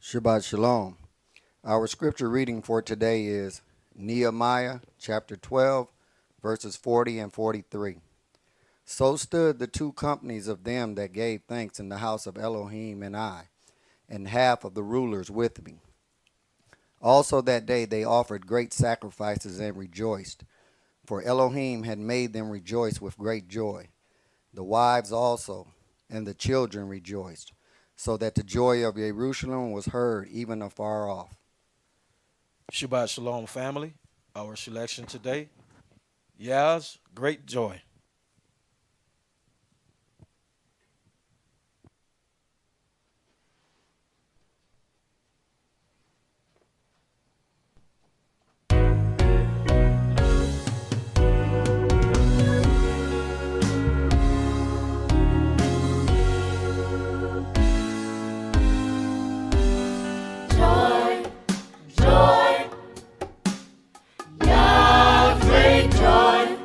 Shabbat Shalom. Our scripture reading for today is Nehemiah chapter 12, verses 40 and 43. So stood the two companies of them that gave thanks in the house of Elohim and I, and half of the rulers with me. Also that day they offered great sacrifices and rejoiced, for Elohim had made them rejoice with great joy. The wives also and the children rejoiced, so that the joy of Jerusalem was heard even afar off. Shabbat Shalom, family. Our selection today, Yah's great joy. Joy, joy, Yah, great joy,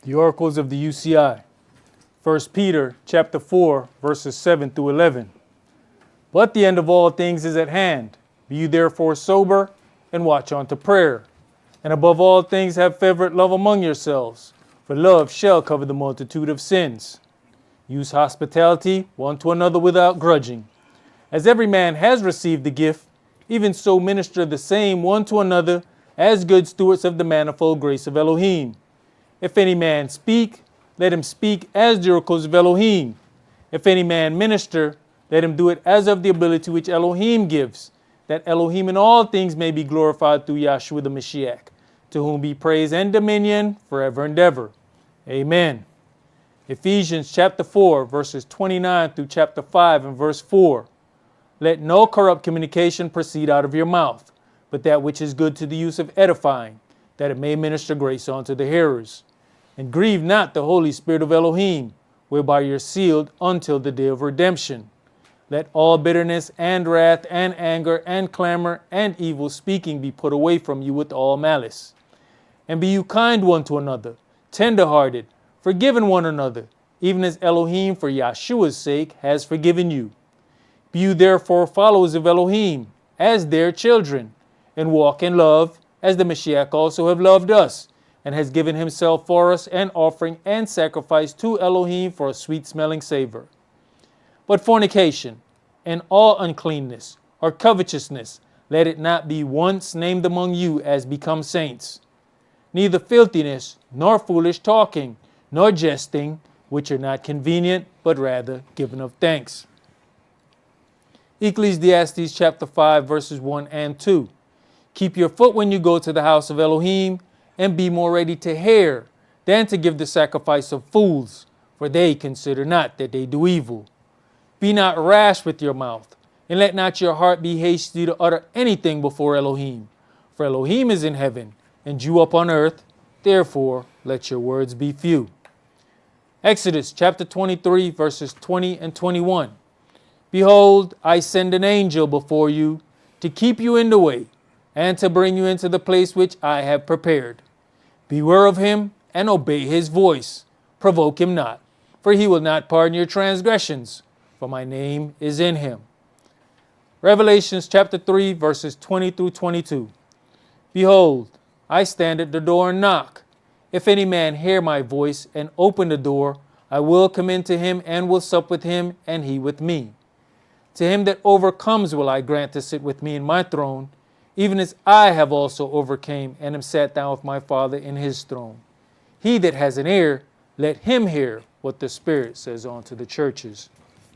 The oracles of the UCI. 1 Peter chapter 4, verses 7 through 11. But the end of all things is at hand. Be you therefore sober, and watch unto prayer. And above all things have fervent love among yourselves, for love shall cover the multitude of sins. Use hospitality one to another without grudging. As every man has received the gift, even so minister the same one to another as good stewards of the manifold grace of Elohim. If any man speak, let him speak as the oracles of Elohim. If any man minister, let him do it as of the ability which Elohim gives, that Elohim in all things may be glorified through Yahshua the Mashiach, to whom be praise and dominion forever and ever. Amen. Ephesians chapter 4, verses 29 through chapter 5 and verse 4. Let no corrupt communication proceed out of your mouth, but that which is good to the use of edifying, that it may minister grace unto the hearers. And grieve not the Holy Spirit of Elohim, whereby you're sealed until the day of redemption. Let all bitterness and wrath and anger and clamor and evil speaking be put away from you with all malice. And be you kind one to another, tender-hearted, forgiving one another, even as Elohim for Yahshua's sake has forgiven you. Be you therefore followers of Elohim, as their children, and walk in love, as the Mashiach also have loved us, and has given himself for us an offering and sacrifice to Elohim for a sweet-smelling savor. But fornication, and all uncleanness, or covetousness, let it not be once named among you as become saints. Neither filthiness, nor foolish talking, nor jesting, which are not convenient, but rather given of thanks. Ecclesiastes chapter 5, verses 1 and 2. Keep your foot when you go to the house of Elohim, and be more ready to hear than to give the sacrifice of fools, for they consider not that they do evil. Be not rash with your mouth, and let not your heart be hasty to utter anything before Elohim. For Elohim is in heaven, and you upon earth, therefore let your words be few. Exodus chapter 23, verses 20 and 21. Behold, I send an angel before you to keep you in the way, and to bring you into the place which I have prepared. Beware of him, and obey his voice. Provoke him not, for he will not pardon your transgressions, for my name is in him. Revelations chapter 3, verses 20 through 22. Behold, I stand at the door and knock. If any man hear my voice and open the door, I will come into him and will sup with him, and he with me. To him that overcomes will I grant to sit with me in my throne, even as I have also overcame and am sat down with my Father in his throne. He that has an ear, let him hear what the Spirit says unto the churches.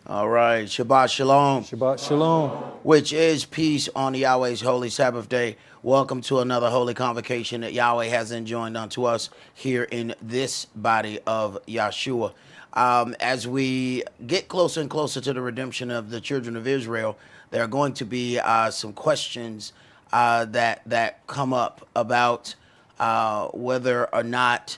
All right. Shabbat Shalom. Shabbat Shalom. Which is peace on Yahweh's holy Sabbath day. Welcome to another holy convocation that Yahweh has enjoined unto us here in this body of Yahshua. As we get closer and closer to the redemption of the children of Israel, there are going to be some questions that come up about whether or not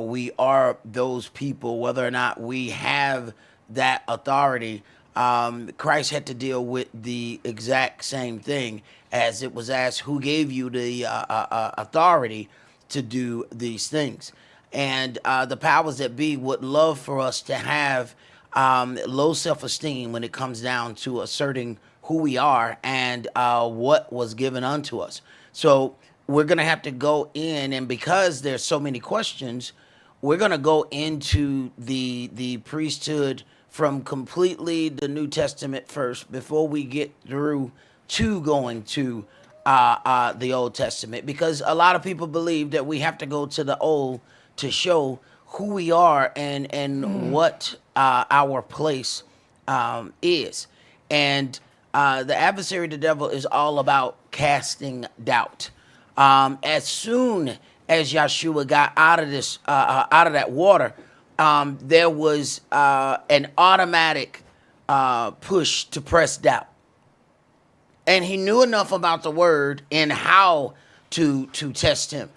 we are those people, whether or not we have that authority. Christ had to deal with the exact same thing as it was asked, who gave you the authority to do these things? And the powers that be would love for us to have low self-esteem when it comes down to asserting who we are and what was given unto us. So we're going to have to go in, and because there's so many questions, we're going to go into the priesthood from completely the New Testament first before we get through to going to the Old Testament, because a lot of people believe that we have to go to the Old to show who we are and what our place is. And the adversary, the devil, is all about casting doubt. As soon as Yahshua got out of this, out of that water, there was an automatic push to press doubt. And he knew enough about the word and how to test him.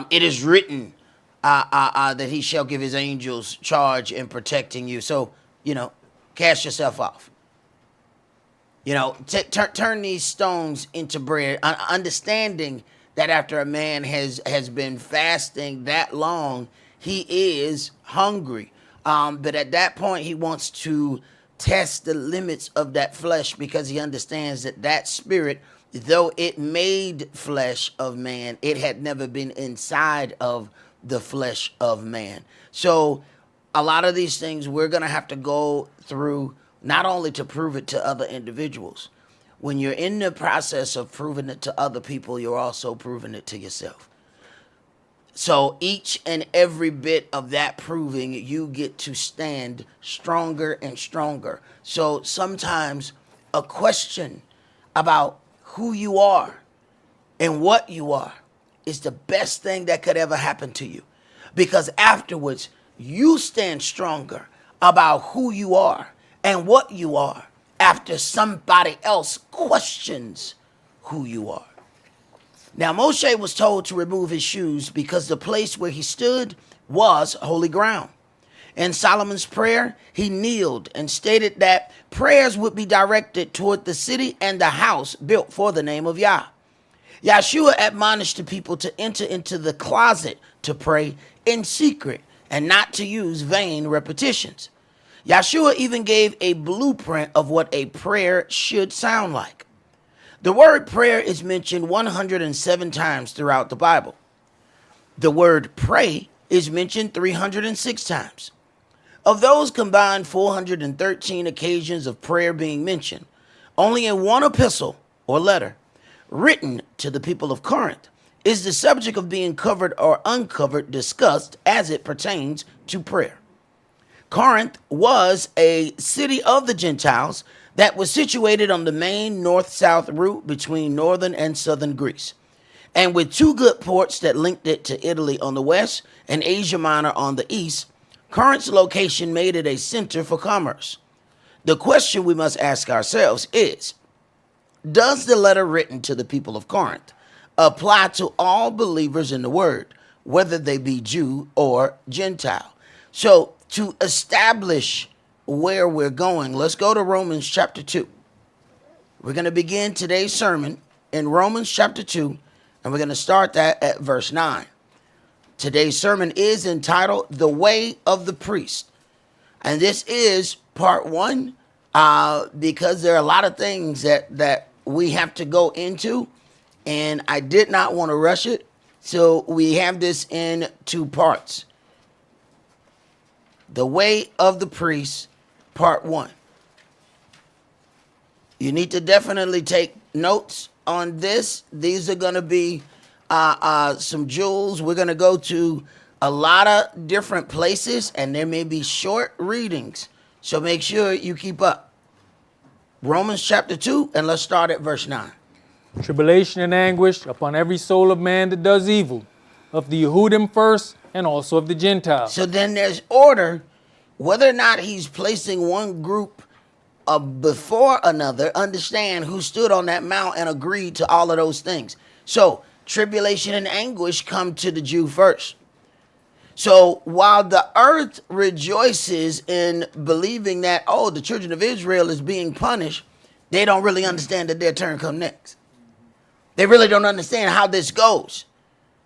It is written that he shall give his angels charge in protecting you. So, cast yourself off. Turn these stones into bread, understanding that after a man has been fasting that long, He is hungry. But at that point, he wants to test the limits of that flesh because he understands that that spirit, though it made flesh of man, it had never been inside of the flesh of man. So a lot of these things we're going to have to go through, not only to prove it to other individuals. When you're in the process of proving it to other people, you're also proving it to yourself. So each and every bit of that proving, you get to stand stronger and stronger. So sometimes a question about who you are and what you are is the best thing that could ever happen to you. Because afterwards, you stand stronger about who you are and what you are after somebody else questions who you are. Now, Moshe was told to remove his shoes because the place where he stood was holy ground. In Solomon's prayer, he kneeled and stated that prayers would be directed toward the city and the house built for the name of Yah. Yahshua admonished the people to enter into the closet to pray in secret and not to use vain repetitions. Yahshua even gave a blueprint of what a prayer should sound like. The word prayer is mentioned 107 times throughout the Bible. The word pray is mentioned 306 times. Of those combined 413 occasions of prayer being mentioned, only in one epistle or letter written to the people of Corinth is the subject of being covered or uncovered discussed as it pertains to prayer. Corinth was a city of the Gentiles that was situated on the main north-south route between northern and southern Greece, and with two good ports that linked it to Italy on the west and Asia Minor on the east. Corinth's location made it a center for commerce. The question we must ask ourselves is, does the letter written to the people of Corinth apply to all believers in the word, whether they be Jew or Gentile? So to establish where we're going, let's go to Romans chapter 2. We're going to begin today's sermon in Romans chapter 2, and we're going to start that at verse 9. Today's sermon is entitled The Way of the Priest. And this is part 1 because there are a lot of things that we have to go into, and I did not want to rush it. So we have this in 2 parts. The Way of the Priest, part 1. You need to definitely take notes on this. These are going to be some jewels. We're going to go to a lot of different places, and there may be short readings. So make sure you keep up. Romans chapter 2, and let's start at verse 9. Tribulation and anguish upon every soul of man that does evil, of the Yehudim first, and also of the Gentiles. So then there's order. Whether or not he's placing one group before another, understand who stood on that mount and agreed to all of those things. So tribulation and anguish come to the Jew first. So while the earth rejoices in believing that, oh, the children of Israel is being punished, they don't really understand that their turn come next. They really don't understand how this goes.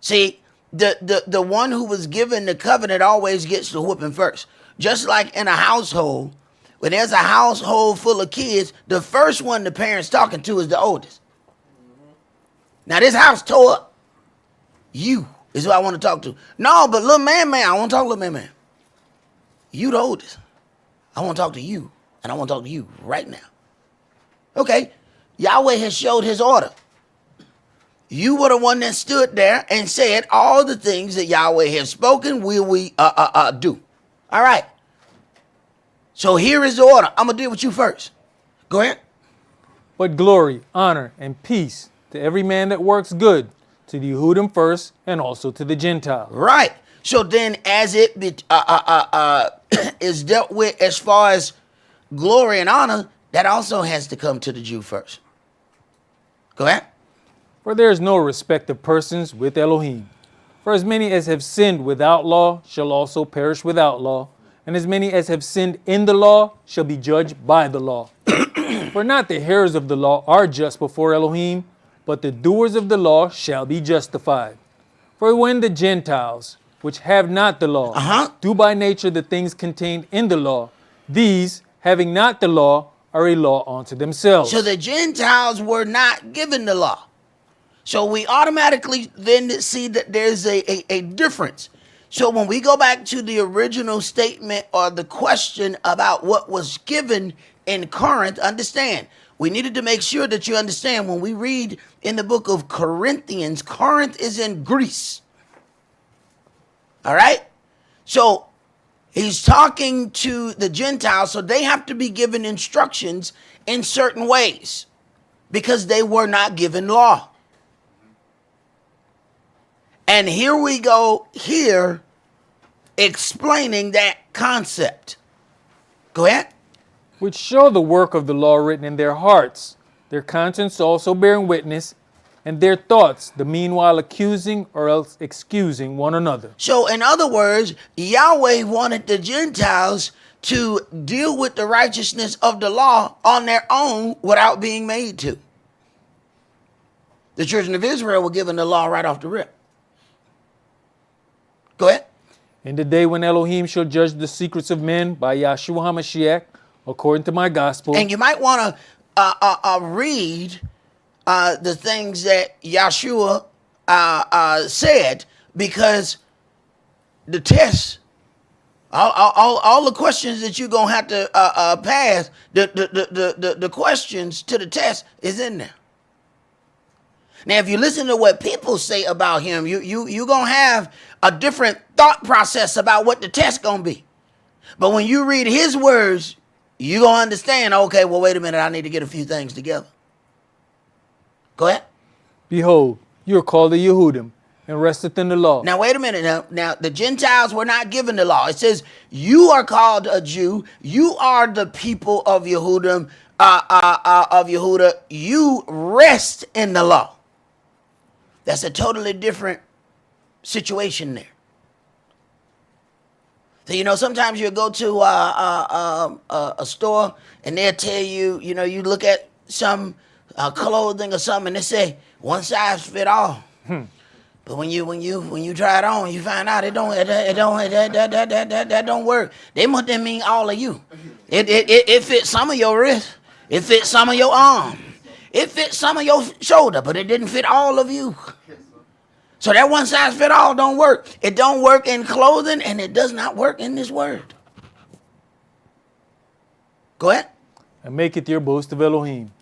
See, the one who was given the covenant always gets the whooping first. Just like in a household, when there's a household full of kids, the first one the parents talking to is the oldest. Now this house tore up. You is who I want to talk to. No, but little man, I want to talk to little man. You the oldest. I want to talk to you, and I want to talk to you right now. Okay, Yahweh has showed his order. You were the one that stood there and said all the things that Yahweh has spoken will we do. All right. So here is the order. I'm going to deal with you first. Go ahead. But glory, honor, and peace to every man that works good, to the Yehudim first, and also to the Gentiles. Right. So then as it is dealt with as far as glory and honor, that also has to come to the Jew first. Go ahead. For there is no respect of persons with Elohim. For as many as have sinned without law shall also perish without law, and as many as have sinned in the law shall be judged by the law. For not the hearers of the law are just before Elohim, but the doers of the law shall be justified. For when the Gentiles, which have not the law, do by nature the things contained in the law. These, having not the law, are a law unto themselves. So the Gentiles were not given the law. So we automatically then see that there's a difference. So when we go back to the original statement or the question about what was given in Corinth, understand, we needed to make sure that you understand when we read in the book of Corinthians, Corinth is in Greece. All right? So he's talking to the Gentiles, so they have to be given instructions in certain ways because they were not given law. And here we go here explaining that concept. Go ahead. Which show the work of the law written in their hearts, their conscience also bearing witness, and their thoughts, the meanwhile accusing or else excusing one another. So in other words, Yahweh wanted the Gentiles to deal with the righteousness of the law on their own without being made to. The children of Israel were given the law right off the rip. Go ahead. In the day when Elohim shall judge the secrets of men by Yahshua HaMashiach, according to my gospel. And you might want to read the things that Yahshua said, because the test, all the questions that you're going to have to pass, the questions to the test is in there. Now, if you listen to what people say about him, you're going to have a different thought process about what the test going to be. But when you read his words, you're going to understand, okay, well, wait a minute, I need to get a few things together. Go ahead. Behold, you are called a Yehudim, and resteth in the law. Now, wait a minute. Now, the Gentiles were not given the law. It says, you are called a Jew. You are the people of Yehudim, of Yehuda. You rest in the law. That's a totally different situation there. So, sometimes you go to a store and they'll tell you, you look at some clothing or something and they say one size fit all. But when you try it on, you find out that don't work. They must mean all of you. It fits some of your wrist. It fits some of your arm. It fits some of your shoulder, but it didn't fit all of you. So that one size fit all don't work. It don't work in clothing, and it does not work in this word. Go ahead. And maketh your boast of Elohim,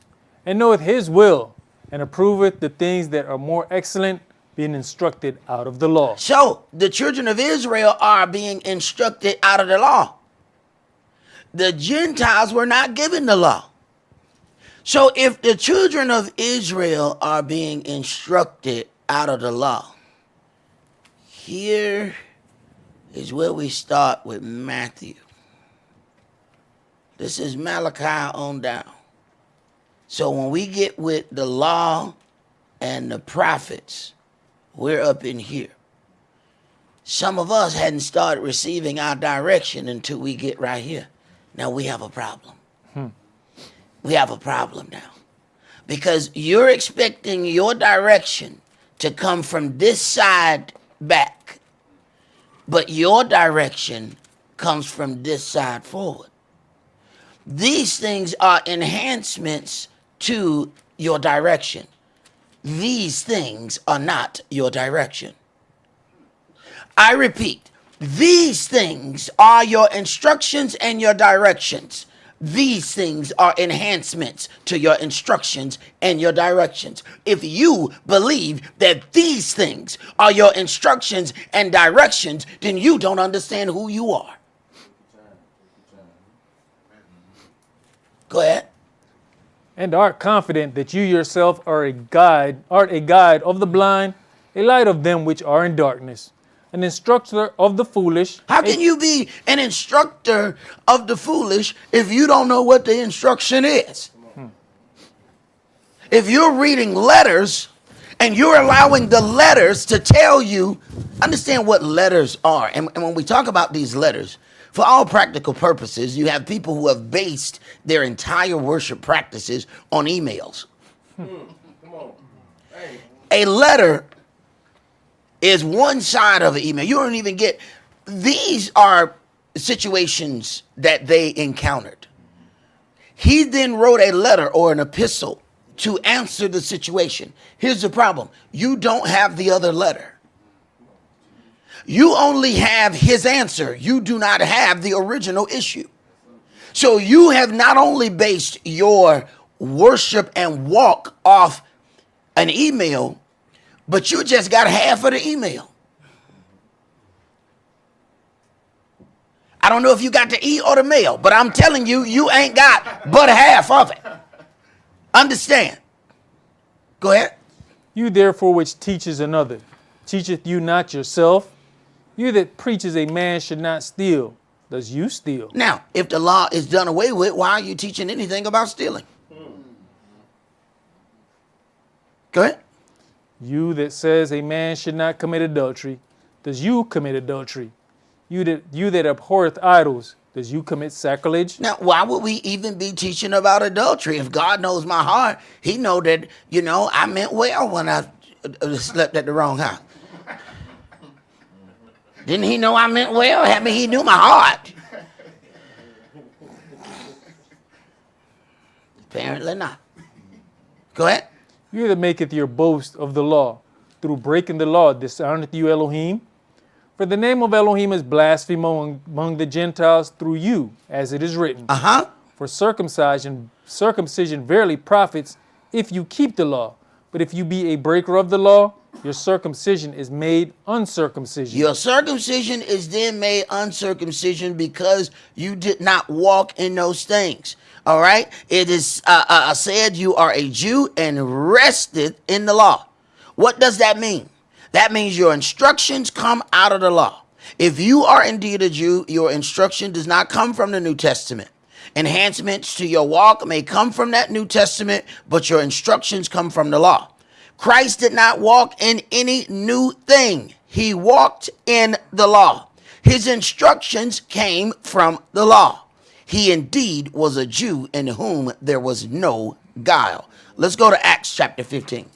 and knoweth his will, and approveth the things that are more excellent, being instructed out of the law. So the children of Israel are being instructed out of the law. The Gentiles were not given the law. So if the children of Israel are being instructed out of the law, here is where we start with Matthew. This is Malachi on down. So when we get with the law and the prophets, we're up in here. Some of us hadn't started receiving our direction until we get right here. Now we have a problem. We have a problem now. Because you're expecting your direction to come from this side back. But your direction comes from this side forward. These things are enhancements to your direction. These things are not your direction. I repeat, these things are your instructions and your directions. These things are enhancements to your instructions and your directions. If you believe that these things are your instructions and directions, then you don't understand who you are. Go ahead. And art confident that you yourself art a guide of the blind, a light of them which are in darkness, an instructor of the foolish. How can you be an instructor of the foolish if you don't know what the instruction is? If you're reading letters and you're allowing the letters to tell you, understand what letters are. And when we talk about these letters, for all practical purposes, you have people who have based their entire worship practices on emails. A letter is one side of an email. You don't even get, these are situations that they encountered. He then wrote a letter or an epistle to answer the situation. Here's the problem. You don't have the other letter. You only have his answer. You do not have the original issue. So you have not only based your worship and walk off an email, but you just got half of the email. I don't know if you got the E or the mail, but I'm telling you, you ain't got but half of it. Understand? Go ahead. You therefore which teaches another, teacheth you not yourself? You that preaches a man should not steal, does you steal? Now, if the law is done away with, why are you teaching anything about stealing? Go ahead. You that says a man should not commit adultery, does you commit adultery? You that abhorreth idols, does you commit sacrilege? Now, why would we even be teaching about adultery? If God knows my heart, he know that, I meant well when I slept at the wrong house. Didn't he know I meant well? I mean, he knew my heart. Apparently not. Go ahead. You that maketh your boast of the law, through breaking the law, dishonoreth you Elohim? For the name of Elohim is blasphemed among the Gentiles through you, as it is written. For circumcision verily profits if you keep the law. But if you be a breaker of the law, your circumcision is made uncircumcision. Your circumcision is then made uncircumcision because you did not walk in those things. All right? It is said you are a Jew and rested in the law. What does that mean? That means your instructions come out of the law. If you are indeed a Jew, your instruction does not come from the New Testament. Enhancements to your walk may come from that New Testament, but your instructions come from the law. Christ did not walk in any new thing. He walked in the law. His instructions came from the law. He indeed was a Jew in whom there was no guile. Let's go to Acts chapter 15.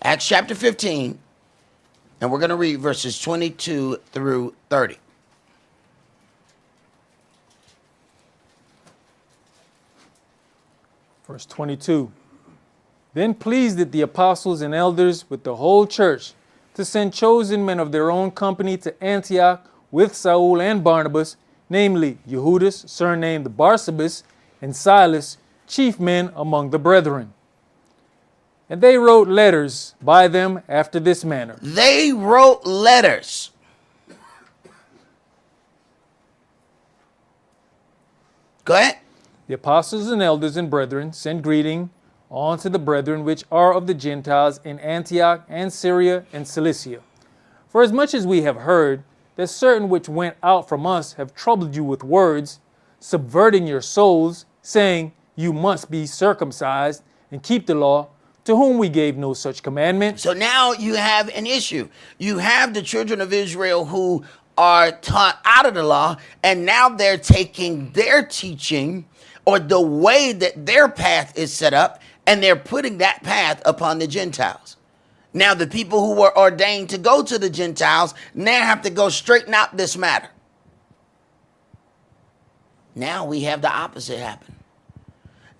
Acts chapter 15, and we're going to read verses 22 through 30. Verse 22. Then pleased it the apostles and elders with the whole church to send chosen men of their own company to Antioch with Saul and Barnabas, namely Yehudas, surnamed Barsabas, and Silas, chief men among the brethren. And they wrote letters by them after this manner. They wrote letters. Go ahead. The apostles and elders and brethren send greeting unto the brethren which are of the Gentiles in Antioch and Syria and Cilicia. For as much as we have heard that certain which went out from us have troubled you with words, subverting your souls, saying, you must be circumcised and keep the law, to whom we gave no such commandment. So now you have an issue. You have the children of Israel who are taught out of the law, and now they're taking their teaching or the way that their path is set up, and they're putting that path upon the Gentiles. Now the people who were ordained to go to the Gentiles now have to go straighten out this matter. Now we have the opposite happen.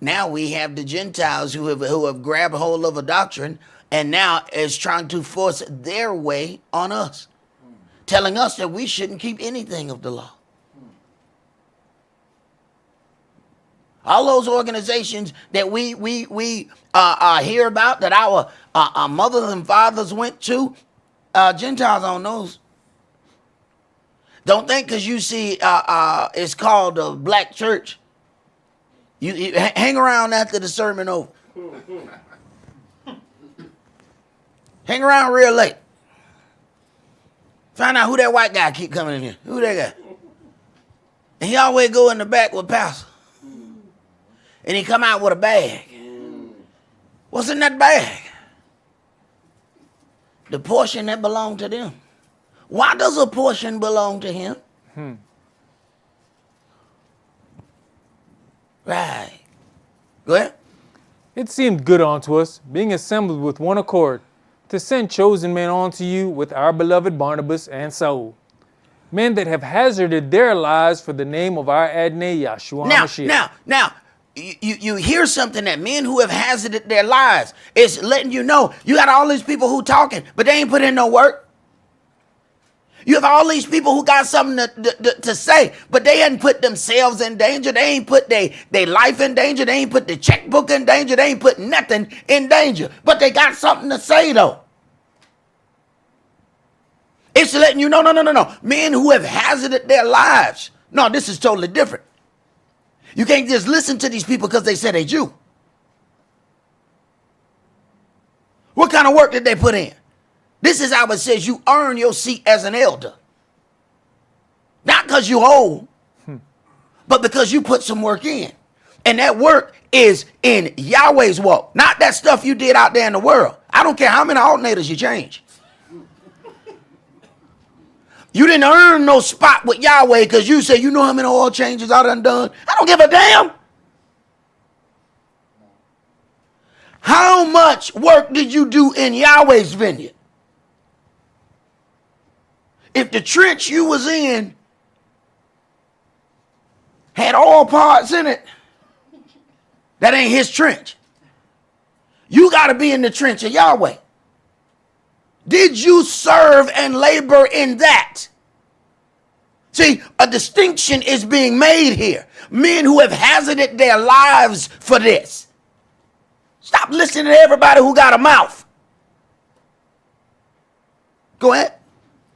Now we have the Gentiles who have grabbed hold of a doctrine and now is trying to force their way on us, telling us that we shouldn't keep anything of the law. All those organizations that we hear about, that our mothers and fathers went to, Gentiles on those. Don't think because you see it's called a black church. You hang around after the sermon over. Hang around real late. Find out who that white guy keep coming in here. Who that guy? And he always go in the back with pastor. And he come out with a bag. What's in that bag? The portion that belonged to them. Why does a portion belong to him? Right. Go ahead. It seemed good unto us, being assembled with one accord, to send chosen men unto you with our beloved Barnabas and Saul, men that have hazarded their lives for the name of our Adonai Yahshua HaMashiach. Now, you hear something that men who have hazarded their lives is letting you know. You got all these people who talking, but they ain't put in no work. You have all these people who got something to say, but they hadn't put themselves in danger. They ain't put their life in danger. They ain't put the checkbook in danger. They ain't put nothing in danger, but they got something to say though. It's letting you know, no. Men who have hazarded their lives. No, this is totally different. You can't just listen to these people because they said they Jew. What kind of work did they put in? This is how it says you earn your seat as an elder. Not because you old, but because you put some work in. And that work is in Yahweh's walk. Not that stuff you did out there in the world. I don't care how many alternators you change. You didn't earn no spot with Yahweh because you say, you know how many oil changes I done done? I don't give a damn. How much work did you do in Yahweh's vineyard? If the trench you was in had all parts in it, that ain't his trench. You got to be in the trench of Yahweh. Did you serve and labor in that? See, a distinction is being made here. Men who have hazarded their lives for this. Stop listening to everybody who got a mouth. Go ahead.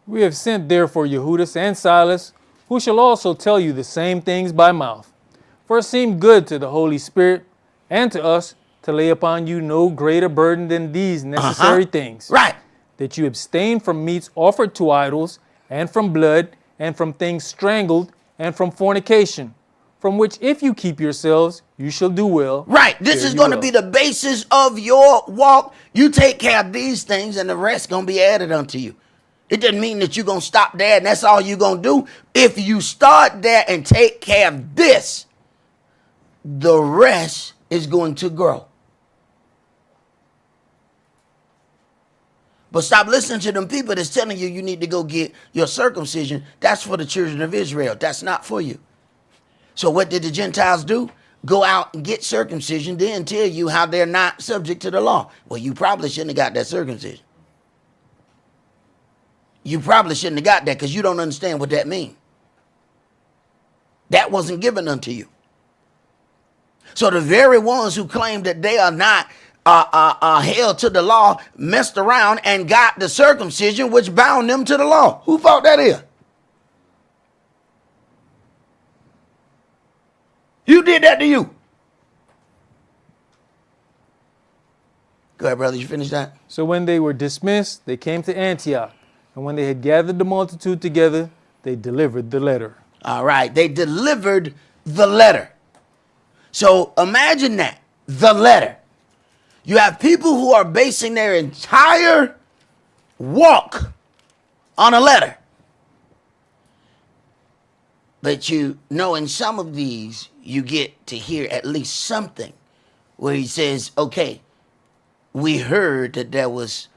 We have sent therefore Yehudis and Silas, who shall also tell you the same things by mouth. For it seemed good to the Holy Spirit and to us to lay upon you no greater burden than these necessary things. Right. That you abstain from meats offered to idols, and from blood, and from things strangled, and from fornication, from which if you keep yourselves, you shall do well. Right. This is going to be the basis of your walk. You take care of these things and the rest going to be added unto you. It doesn't mean that you're going to stop there and that's all you're going to do. If you start there and take care of this, the rest is going to grow. But stop listening to them people that's telling you need to go get your circumcision. That's for the children of Israel. That's not for you. So what did the Gentiles do? Go out and get circumcision, then tell you how they're not subject to the law. Well, you probably shouldn't have got that circumcision. You probably shouldn't have got that because you don't understand what that means. That wasn't given unto you. So the very ones who claim that they are not held to the law messed around and got the circumcision which bound them to the law. Who thought that is? You did that to you. Go ahead, brother. You finish that? So when they were dismissed, they came to Antioch. And when they had gathered the multitude together, they delivered the letter. All right. They delivered the letter. So imagine that. The letter. You have people who are basing their entire walk on a letter. But you know, in some of these, you get to hear at least something where he says, okay, we heard that there was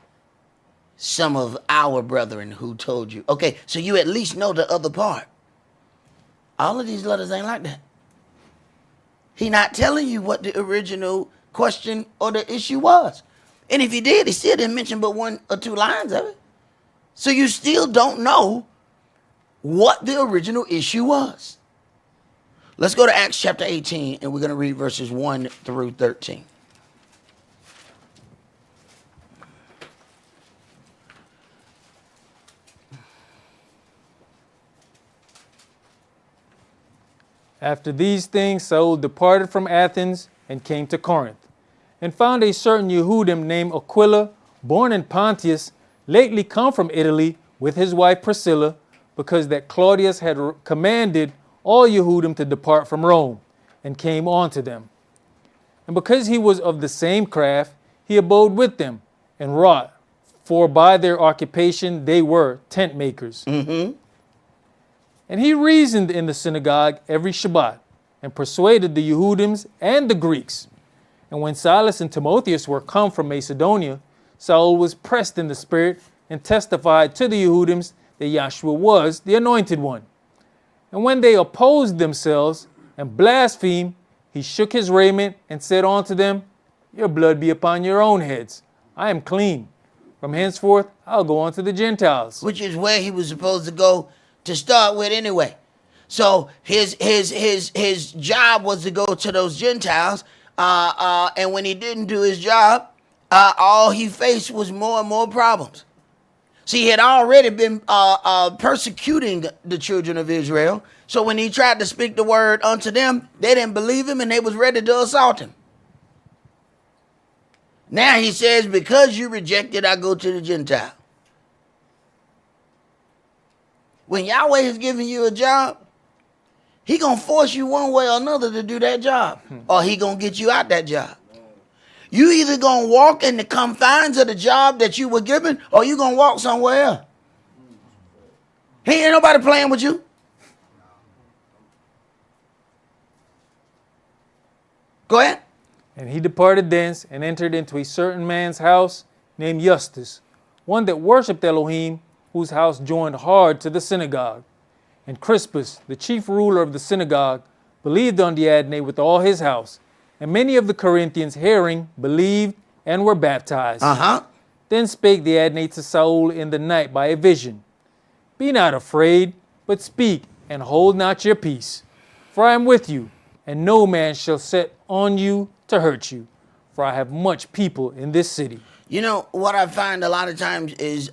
some of our brethren who told you. Okay, so you at least know the other part. All of these letters ain't like that. He not telling you what the original question or the issue was. And if he did, he still didn't mention but 1 or 2 lines of it. So you still don't know what the original issue was. Let's go to Acts chapter 18, and we're going to read verses 1 through 13. After these things, Saul departed from Athens and came to Corinth, and found a certain Yehudim named Aquila, born in Pontus, lately come from Italy with his wife Priscilla, because that Claudius had commanded all Yehudim to depart from Rome, and came on to them. And because he was of the same craft, he abode with them, and wrought for by their occupation they were tent makers. And he reasoned in the synagogue every Shabbat, and persuaded the Yehudims and the Greeks. And when Silas and Timotheus were come from Macedonia, Saul was pressed in the spirit, and testified to the Yehudims that Yahshua was the anointed one. And when they opposed themselves and blasphemed, he shook his raiment and said unto them, Your blood be upon your own heads. I am clean. From henceforth I'll go on to the Gentiles. Which is where he was supposed to go to start with anyway. So his job was to go to those Gentiles, and when he didn't do his job, all he faced was more and more problems. See, he had already been persecuting the children of Israel. So when he tried to speak the word unto them, they didn't believe him and they was ready to assault him. Now he says, because you rejected, I go to the Gentile. When Yahweh is giving you a job, he gonna force you one way or another to do that job, or he gonna get you out that job. You either gonna walk in the confines of the job that you were given, or you gonna walk somewhere else. Ain't nobody playing with you. Go ahead. And he departed thence and entered into a certain man's house named Justus, one that worshipped Elohim, whose house joined hard to the synagogue. And Crispus, the chief ruler of the synagogue, believed on Diadne with all his house. And many of the Corinthians hearing believed and were baptized. Then spake Diadne to Saul in the night by a vision, Be not afraid, but speak, and hold not your peace. For I am with you, and no man shall set on you to hurt you. For I have much people in this city. You know, what I find a lot of times is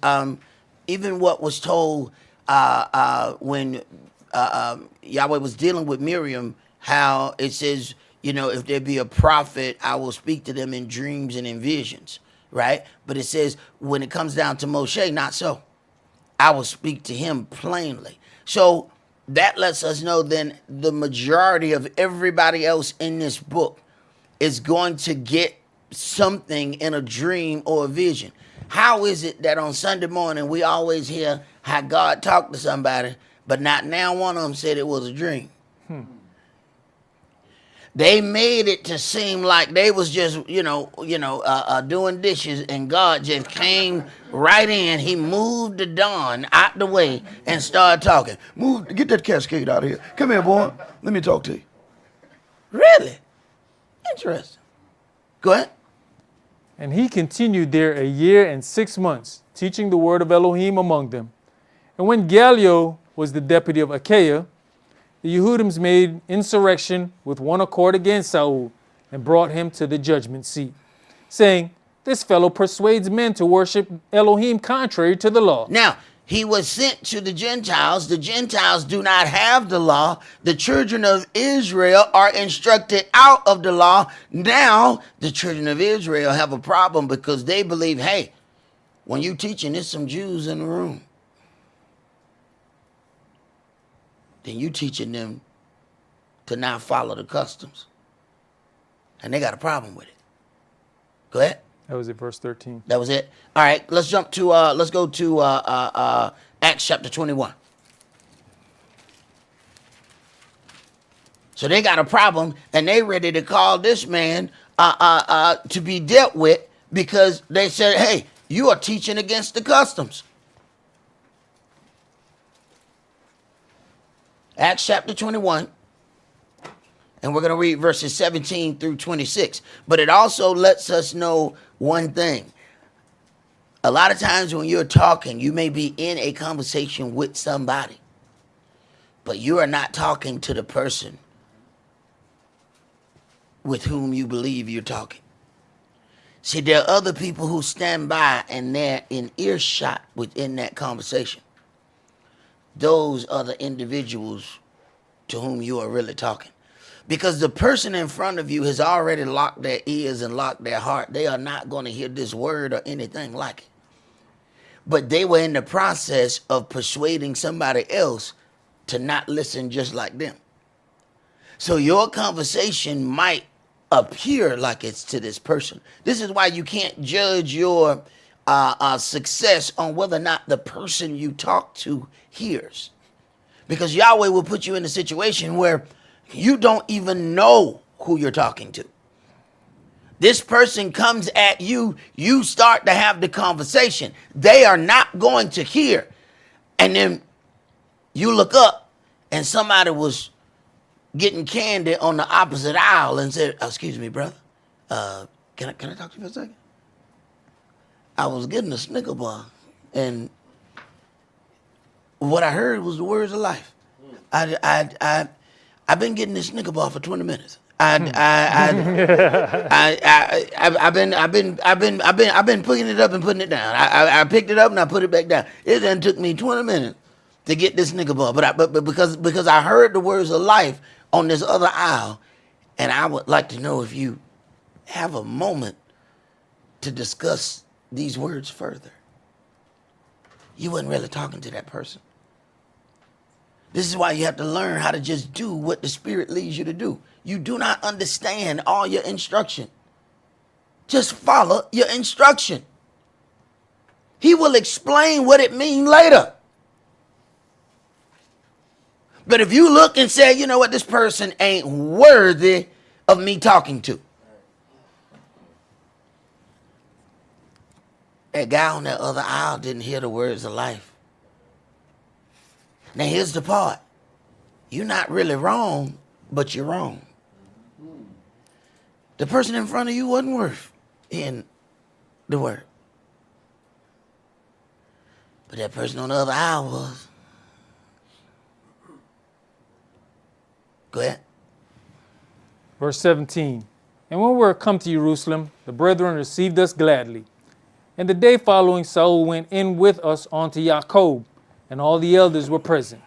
even what was told when Yahweh was dealing with Miriam, how it says, you know, if there be a prophet, I will speak to them in dreams and in visions, right? But it says when it comes down to Moshe, not so. I will speak to him plainly. So that lets us know then the majority of everybody else in this book is going to get something in a dream or a vision. How is it that on Sunday morning we always hear how God talked to somebody, but not now one of them said it was a dream? They made it to seem like they was just, doing dishes, and God just came right in. He moved the Don out the way and started talking. Move, get that cascade out of here. Come here, boy. Let me talk to you. Really? Interesting. Go ahead. And he continued there 1 year and 6 months, teaching the word of Elohim among them. And when Gallio was the deputy of Achaia, the Yehudims made insurrection with one accord against Saul, and brought him to the judgment seat, saying, This fellow persuades men to worship Elohim contrary to the law. Now, he was sent to the Gentiles. The Gentiles do not have the law. The children of Israel are instructed out of the law. Now, the children of Israel have a problem because they believe, hey, when you teaching, there's some Jews in the room. Then you teaching them to not follow the customs. And they got a problem with it. Go ahead. That was it, verse 13. That was it. All right, let's jump to let's go to Acts chapter 21. So they got a problem, and they ready to call this man to be dealt with because they said, "Hey, you are teaching against the customs." Acts chapter 21. And we're going to read verses 17 through 26. But it also lets us know one thing. A lot of times when you're talking, you may be in a conversation with somebody, but you are not talking to the person with whom you believe you're talking. See, there are other people who stand by and they're in earshot within that conversation. Those are the individuals to whom you are really talking. Because the person in front of you has already locked their ears and locked their heart. They are not going to hear this word or anything like it. But they were in the process of persuading somebody else to not listen just like them. So your conversation might appear like it's to this person. This is why you can't judge your success on whether or not the person you talk to hears. Because Yahweh will put you in a situation where you don't even know who you're talking to. This person comes at you, you start to have the conversation. They are not going to hear. And then you look up and somebody was getting candy on the opposite aisle and said, excuse me, brother, can I talk to you for a second? I was getting a Snicker bar, and what I heard was the words of life. I've been getting this Snicker bar for 20 minutes. I've been picking it up and putting it down. I picked it up and I put it back down. It then took me 20 minutes to get this Snicker bar, but because I heard the words of life on this other aisle, and I would like to know if you have a moment to discuss these words further. You wasn't really talking to that person. This is why you have to learn how to just do what the Spirit leads you to do. You do not understand all your instruction. Just follow your instruction. He will explain what it means later. But if you look and say, you know what, this person ain't worthy of me talking to. That guy on that other aisle didn't hear the words of life. Now here's the part. You're not really wrong, but you're wrong. The person in front of you wasn't worth hearing the word. But that person on the other aisle was. Go ahead. Verse 17. And when we were come to Jerusalem, the brethren received us gladly. And the day following, Saul went in with us unto Jacob, and all the elders were present.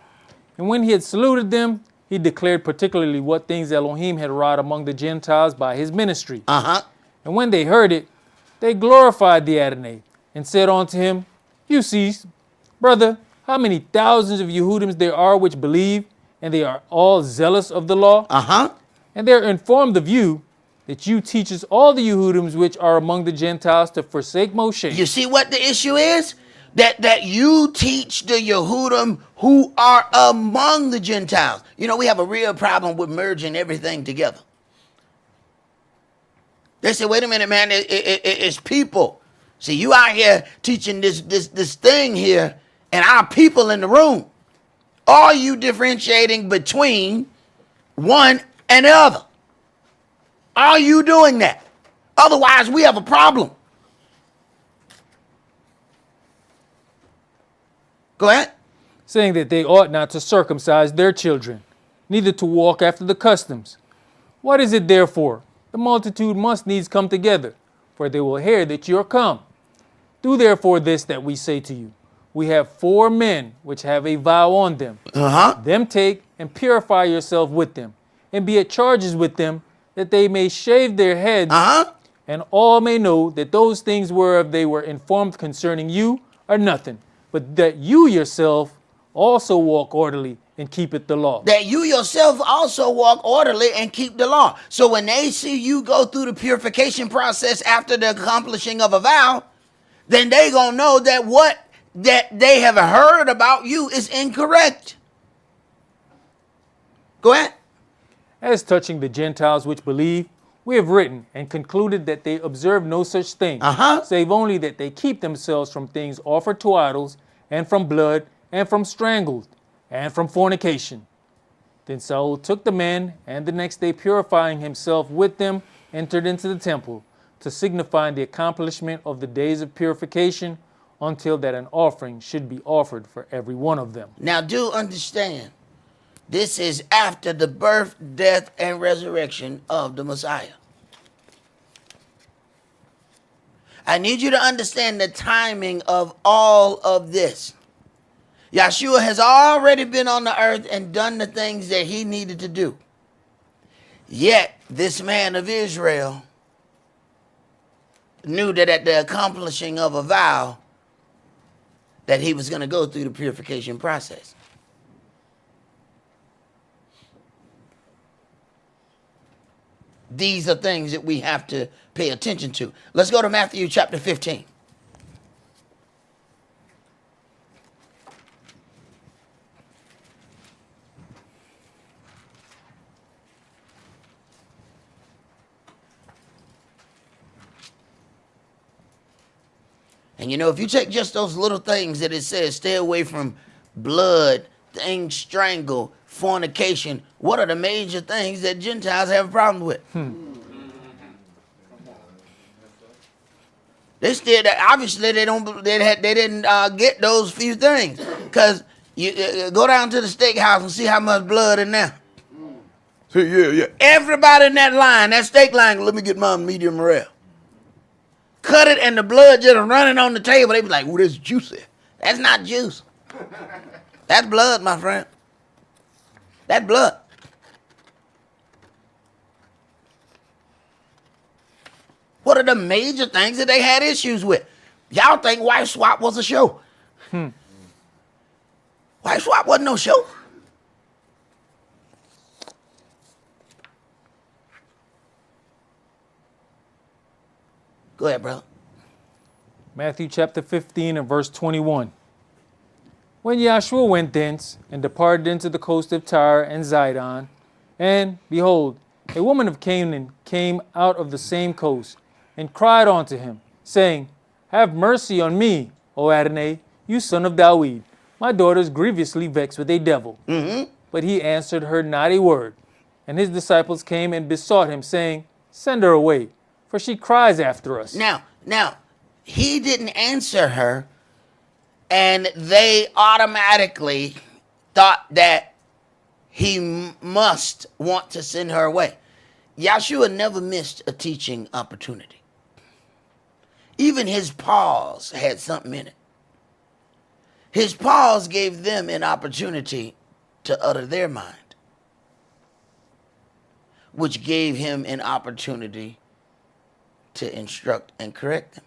And when he had saluted them, he declared particularly what things Elohim had wrought among the Gentiles by his ministry. And when they heard it, they glorified the Adonai, and said unto him, You see, brother, how many thousands of Yehudims there are which believe, and they are all zealous of the law? And they are informed of you, that you teaches all the Yehudims which are among the Gentiles to forsake Moshe. You see what the issue is? That you teach the Yehudim who are among the Gentiles. You know, we have a real problem with merging everything together. They say, wait a minute, man, it's people. See, you out here teaching this thing here, and our people in the room. Are you differentiating between one and the other? Are you doing that? Otherwise, we have a problem. Go ahead. Saying that they ought not to circumcise their children, neither to walk after the customs. What is it therefore? The multitude must needs come together, for they will hear that you are come. Do therefore this that we say to you. We have 4 men which have a vow on them. Them take and purify yourself with them, and be at charges with them, that they may shave their heads, and all may know that those things whereof they were informed concerning you are nothing, but that you yourself also walk orderly and keepeth the law. That you yourself also walk orderly and keep the law. So when they see you go through the purification process after the accomplishing of a vow, then they gonna know that what that they have heard about you is incorrect. Go ahead. As touching the Gentiles which believe, we have written and concluded that they observe no such thing, save only that they keep themselves from things offered to idols, and from blood, and from strangled, and from fornication. Then Saul took the men, and the next day purifying himself with them, entered into the temple, to signify the accomplishment of the days of purification, until that an offering should be offered for every one of them. Now do understand, this is after the birth, death, and resurrection of the Messiah. I need you to understand the timing of all of this. Yeshua has already been on the earth and done the things that he needed to do. Yet, this man of Israel knew that at the accomplishing of a vow, that he was going to go through the purification process. These are things that we have to pay attention to. Let's go to Matthew chapter 15. And you know, if you take just those little things that it says, stay away from blood, things strangle, fornication, what are the major things that Gentiles have a problem with? They still, obviously, they didn't get those few things, because you go down to the steakhouse and see how much blood in there. See, yeah. Everybody in that line, that steak line, let me get mine medium rare. Cut it and the blood just running on the table. They be like, "Ooh, that's juicy." That's not juice. That's blood, my friend. That's blood. What are the major things that they had issues with? Y'all think Wife Swap was a show? Wife Swap wasn't no show. Go ahead, brother. Matthew chapter 15 and verse 21. When Yahshua went thence and departed into the coast of Tyre and Zidon, and behold, a woman of Canaan came out of the same coast, and cried unto him, saying, Have mercy on me, O Adonai, you son of David. My daughter is grievously vexed with a devil. But he answered her not a word. And his disciples came and besought him, saying, Send her away, for she cries after us. Now, he didn't answer her, and they automatically thought that he must want to send her away. Yahshua never missed a teaching opportunity. Even his pause had something in it. His pause gave them an opportunity to utter their mind, which gave him an opportunity to instruct and correct them.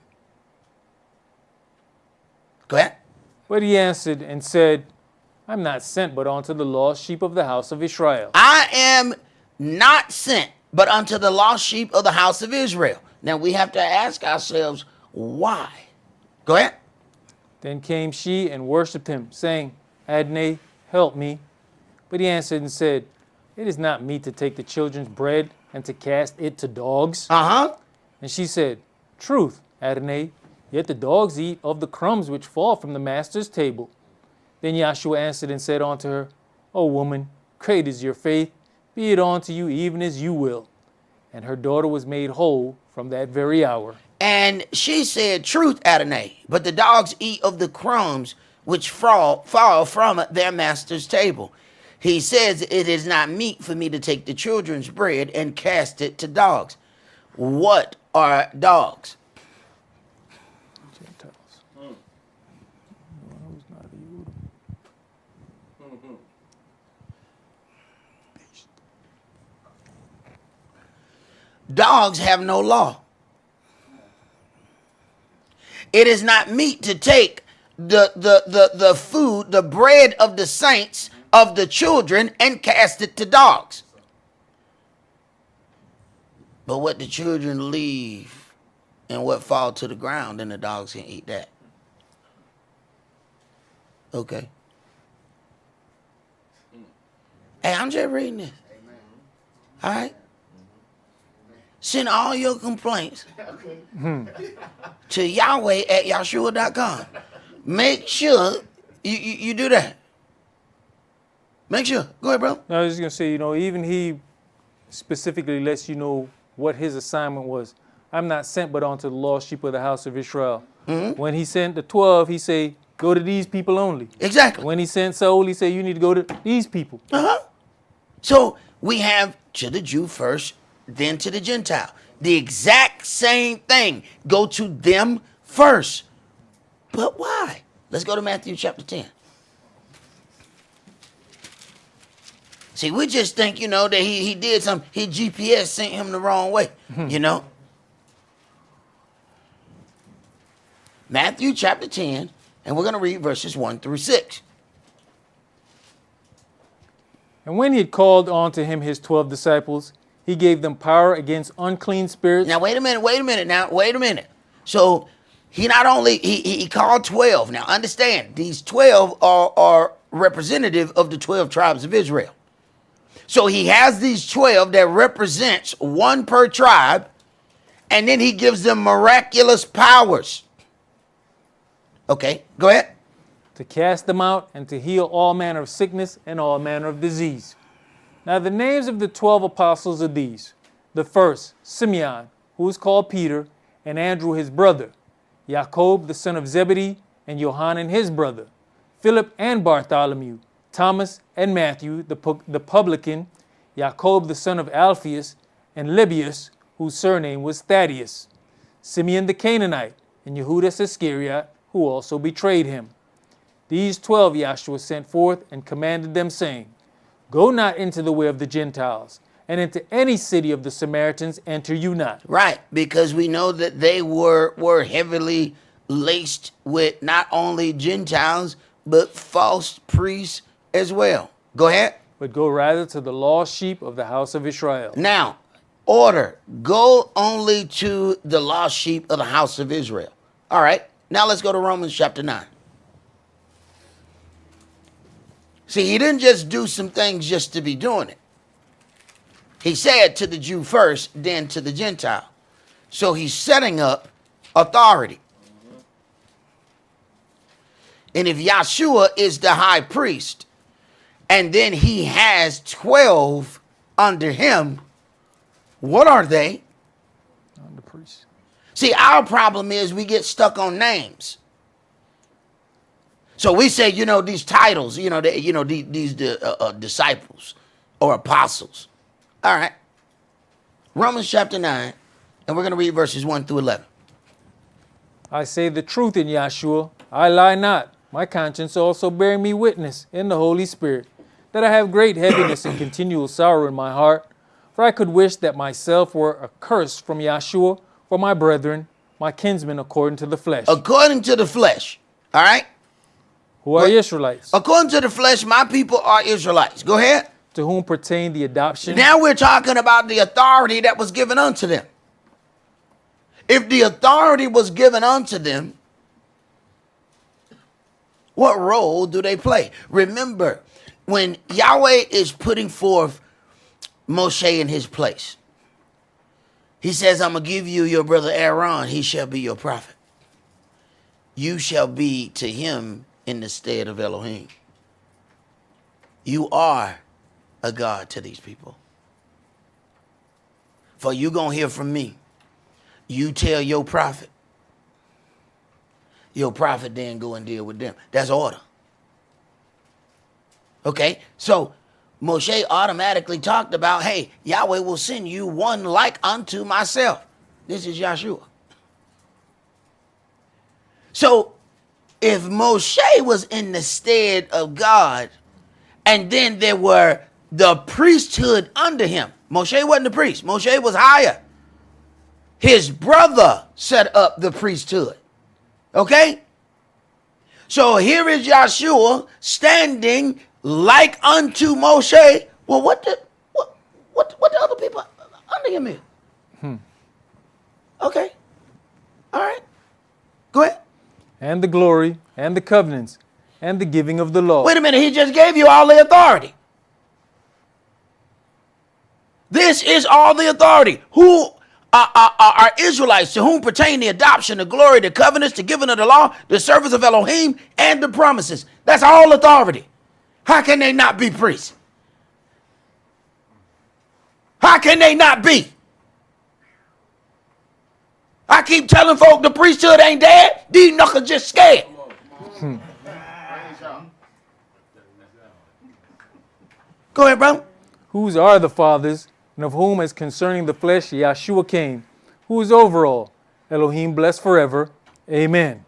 Go ahead. But he answered and said, I'm not sent but unto the lost sheep of the house of Israel. I am not sent but unto the lost sheep of the house of Israel. Now we have to ask ourselves, why? Go ahead. Then came she and worshipped him, saying, Adonai, help me. But he answered and said, It is not meet to take the children's bread and to cast it to dogs. And she said, Truth, Adonai, yet the dogs eat of the crumbs which fall from the master's table. Then Yahshua answered and said unto her, O woman, great is your faith, be it unto you even as you will. And her daughter was made whole from that very hour. And she said, Truth, Adonai, but the dogs eat of the crumbs which fall from their master's table. He says, It is not meet for me to take the children's bread and cast it to dogs. What are dogs? Gentiles. Dogs have no law. It is not meet to take the food, the bread of the saints, of the children, and cast it to dogs. But what the children leave and what fall to the ground, then the dogs can eat that. Okay. Hey, I'm just reading this. All right? Send all your complaints to Yahweh at Yahshua.com. Make sure you do that. Make sure. Go ahead, bro. I was just going to say, even he specifically lets you know what his assignment was. I'm not sent but unto the lost sheep of the house of Israel. When he sent the 12, he say, go to these people only. Exactly. When he sent Saul, he said, you need to go to these people. So we have to the Jew first, then to the Gentile. The exact same thing. Go to them first. But why? Let's go to Matthew chapter 10. See, we just think, that he did something. His GPS sent him the wrong way, Matthew chapter 10, and we're going to read verses 1 through 6. And when he had called unto him his 12 disciples, he gave them power against unclean spirits. Now, wait a minute. So he not only, he called 12. Now, understand, these 12 are representative of the 12 tribes of Israel. So he has these 12 that represents one per tribe, and then he gives them miraculous powers. Okay, go ahead. to cast them out, and to heal all manner of sickness and all manner of disease. Now the names of the 12 apostles are these. The first, Simeon, who is called Peter, and Andrew his brother, Jacob the son of Zebedee, and Johanan his brother, Philip and Bartholomew, Thomas and Matthew the publican, Jacob the son of Alphaeus, and Lebbaeus, whose surname was Thaddeus, Simeon the Canaanite, and Judas Iscariot, who also betrayed him. These 12 Yahshua sent forth and commanded them, saying, Go not into the way of the Gentiles, and into any city of the Samaritans enter you not. Right, because we know that they were heavily laced with not only Gentiles, but false priests as well. Go ahead. But go rather to the lost sheep of the house of Israel. Now, order, go only to the lost sheep of the house of Israel. All right, now let's go to Romans chapter 9. See, he didn't just do some things just to be doing it. He said to the Jew first, then to the Gentile. So he's setting up authority. And if Yahshua is the high priest, and then he has 12 under him, what are they? The priest. See, our problem is we get stuck on names. So we say, these titles, these disciples or apostles. All right. Romans chapter 9, and we're going to read verses 1 through 11. I say the truth in Yahshua, I lie not. My conscience also bearing me witness in the Holy Spirit, that I have great heaviness and continual sorrow in my heart. For I could wish that myself were accursed from Yahshua for my brethren, my kinsmen according to the flesh. According to the flesh. All right. Who are Israelites, According to the flesh, my people are Israelites. Go ahead. to whom pertain the adoption. Now we're talking about the authority that was given unto them. If the authority was given unto them, what role do they play? Remember, when Yahweh is putting forth Moshe in his place, he says, I'm going to give you your brother Aaron. He shall be your prophet. You shall be to him in the stead of Elohim. You are a God to these people. For you going to hear from me. You tell your prophet. Your prophet then go and deal with them. That's order. Okay, so Moshe automatically talked about, hey, Yahweh will send you one like unto myself. This is Yahshua. So if Moshe was in the stead of God, and then there were the priesthood under him. Moshe wasn't the priest. Moshe was higher. His brother set up the priesthood. Okay? So here is Yahshua standing like unto Moshe. Well, what the other people under him is? Okay. All right. Go ahead. And the glory, and the covenants, and the giving of the law. Wait a minute. He just gave you all the authority. This is all the authority. Who are Israelites, to whom pertain the adoption, the glory, the covenants, the giving of the law, the service of Elohim, and the promises. That's all authority. How can they not be priests? How can they not be? I keep telling folk the priesthood ain't dead. These knuckles just scared. Go ahead, bro. Whose are the fathers, and of whom as concerning the flesh Yahshua came, who is over all, Elohim blessed forever. Amen.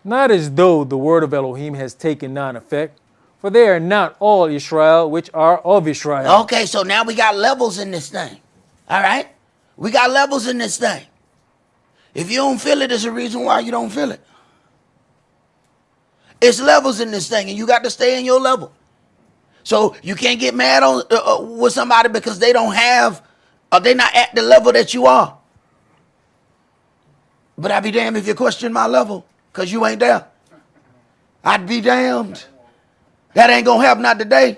Not as though the word of Elohim has taken non effect, for they are not all Israel which are of Israel. Okay, so now we got levels in this thing. All right? We got levels in this thing. If you don't feel it, there's a reason why you don't feel it. It's levels in this thing, and you got to stay in your level. So you can't get mad on with somebody because they don't have, or they're not at the level that you are. But I'd be damned if you question my level because you ain't there. I'd be damned. That ain't going to happen not today.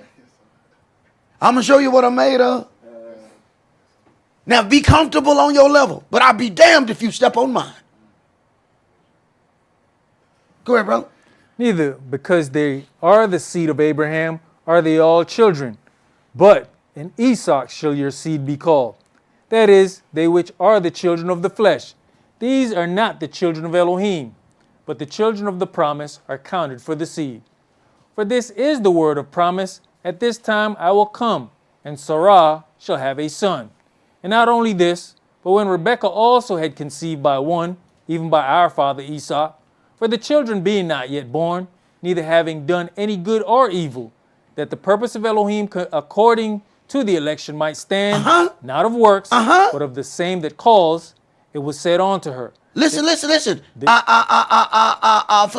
I'm going to show you what I'm made of. Now be comfortable on your level, but I'll be damned if you step on mine. Go ahead, bro. Neither because they are the seed of Abraham are they all children, but in Esau shall your seed be called. That is, they which are the children of the flesh. These are not the children of Elohim, but the children of the promise are counted for the seed. For this is the word of promise, at this time I will come, and Sarah shall have a son. And not only this, but when Rebekah also had conceived by one, even by our father Esau, for the children being not yet born, neither having done any good or evil, that the purpose of Elohim according to the election might stand, not of works, but of the same that calls, it was said unto her. Listen. For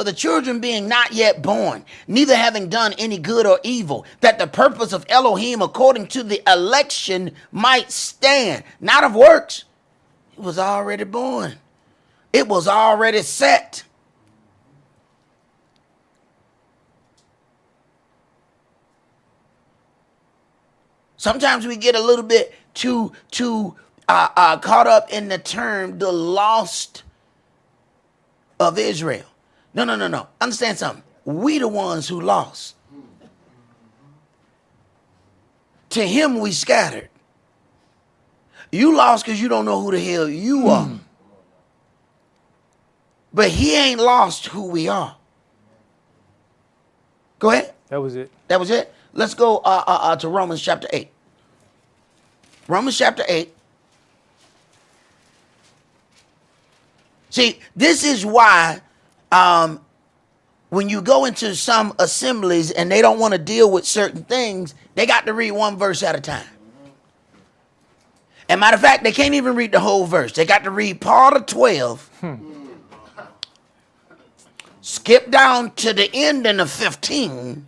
the children being not yet born, neither having done any good or evil, that the purpose of Elohim according to the election might stand, not of works. It was already born. It was already set. Sometimes we get a little bit too caught up in the term the lost of Israel. No. Understand something. We the ones who lost. To him we scattered. You lost because you don't know who the hell you are. But he ain't lost who we are. Go ahead. That was it. That was it. Let's go to Romans chapter 8. Romans chapter 8. See, this is why when you go into some assemblies and they don't want to deal with certain things, they got to read one verse at a time. And matter of fact, they can't even read the whole verse. They got to read part of 12. Skip down to the ending of 15.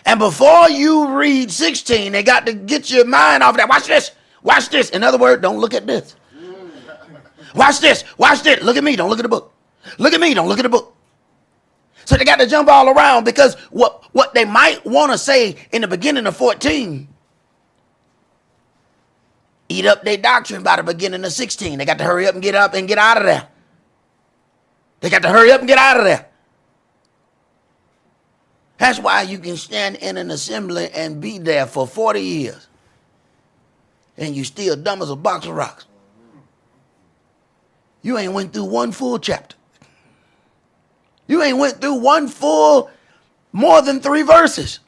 And before you read 16, they got to get your mind off that. Watch this. Watch this. In other words, don't look at this. Watch this. Watch this. Look at me. Don't look at the book. Look at me. Don't look at the book. So they got to jump all around because what they might want to say in the beginning of 14, eat up their doctrine by the beginning of 16. They got to hurry up and get out of there. They got to hurry up and get out of there. That's why you can stand in an assembly and be there for 40 years. And you still dumb as a box of rocks. You ain't went through one full chapter. You ain't went through one full, more than 3 verses.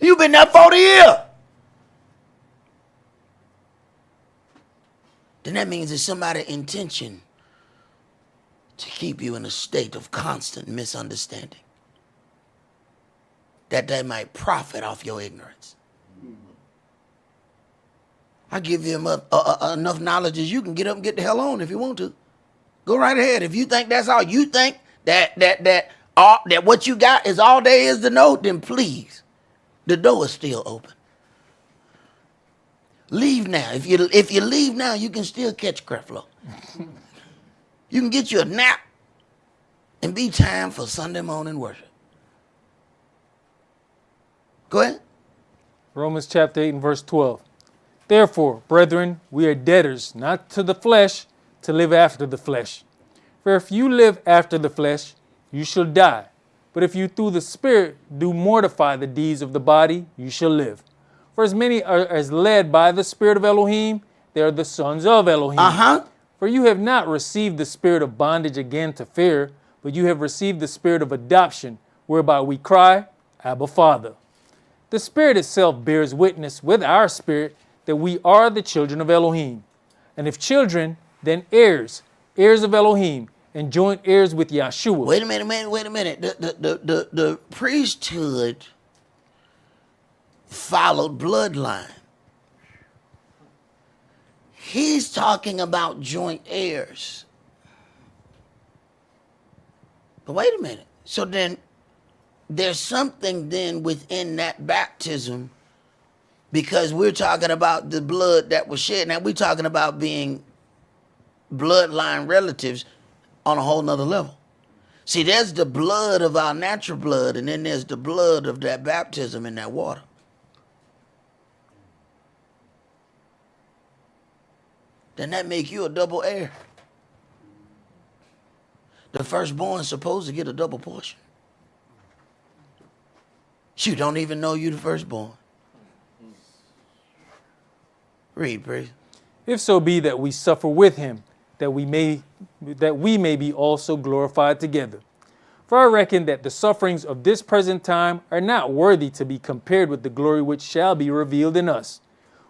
You've been there 40 years. Then that means it's somebody's intention to keep you in a state of constant misunderstanding, that they might profit off your ignorance. I give you enough knowledge as you can get up and get the hell on if you want to. Go right ahead. If you think that's all you think, that what you got is all there is to know, then please, the door is still open. Leave now. If you leave now, you can still catch Creflo. You can get you a nap and be time for Sunday morning worship. Go ahead. Romans chapter 8 and verse 12. Therefore, brethren, we are debtors, not to the flesh, to live after the flesh. For if you live after the flesh, you shall die. But if you through the Spirit do mortify the deeds of the body, you shall live. For as many are as led by the Spirit of Elohim, they are the sons of Elohim. For you have not received the spirit of bondage again to fear, but you have received the spirit of adoption, whereby we cry, Abba, Father. The Spirit itself bears witness with our spirit that we are the children of Elohim. And if children, then heirs, heirs of Elohim, and joint heirs with Yahshua. Wait a minute. The priesthood followed bloodline. He's talking about joint heirs. But wait a minute. So then there's something then within that baptism, because we're talking about the blood that was shed. Now we're talking about being bloodline relatives on a whole nother level. See, there's the blood of our natural blood, and then there's the blood of that baptism in that water. Then that make you a double heir. The firstborn is supposed to get a double portion. You don't even know you the firstborn. Read, please. If so be that we suffer with him, that we may be also glorified together. For I reckon that the sufferings of this present time are not worthy to be compared with the glory which shall be revealed in us.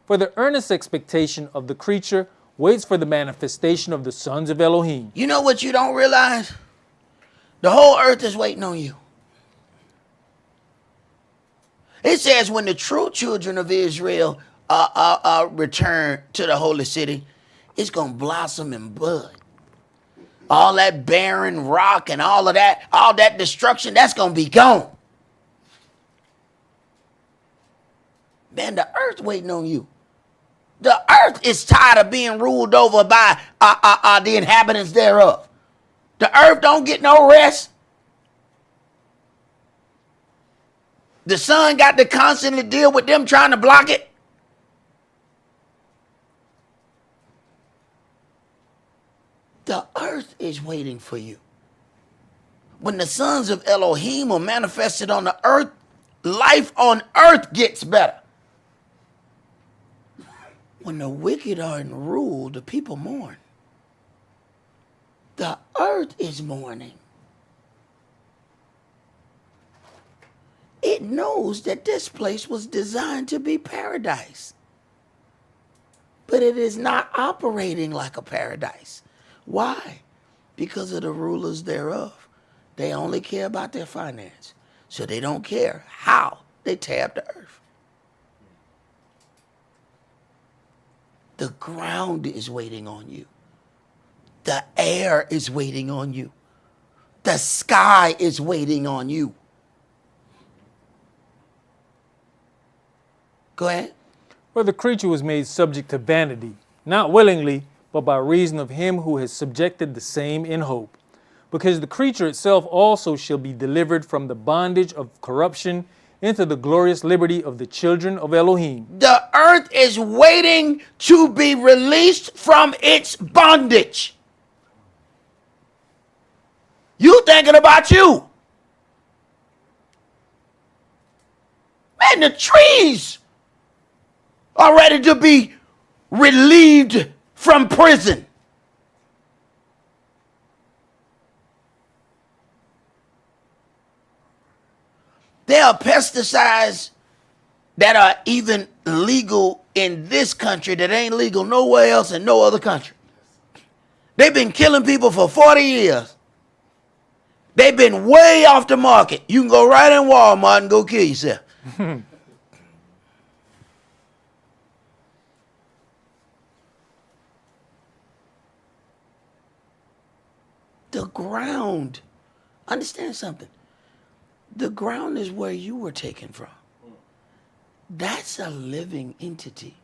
For the earnest expectation of the creature waits for the manifestation of the sons of Elohim. You know what you don't realize? The whole earth is waiting on you. It says when the true children of Israel return to the holy city, it's going to blossom and bud. All that barren rock and all that destruction, that's going to be gone. Man, the earth waiting on you. The earth is tired of being ruled over by the inhabitants thereof. The earth don't get no rest. The sun got to constantly deal with them trying to block it. The earth is waiting for you. When the sons of Elohim are manifested on the earth, life on earth gets better. When the wicked are in rule, the people mourn. The earth is mourning. It knows that this place was designed to be paradise. But it is not operating like a paradise. Why? Because of the rulers thereof. They only care about their finance. So they don't care how they tear up the earth. The ground is waiting on you. The air is waiting on you. The sky is waiting on you. Go ahead. For the creature was made subject to vanity, not willingly, but by reason of him who has subjected the same in hope. Because the creature itself also shall be delivered from the bondage of corruption into the glorious liberty of the children of Elohim. The earth is waiting to be released from its bondage. You thinking about you. Man, the trees are ready to be relieved from prison. There are pesticides that are even legal in this country that ain't legal nowhere else in no other country. They've been killing people for 40 years. They've been way off the market. You can go right in Walmart and go kill yourself. The ground, understand something. The ground is where you were taken from. That's a living entity.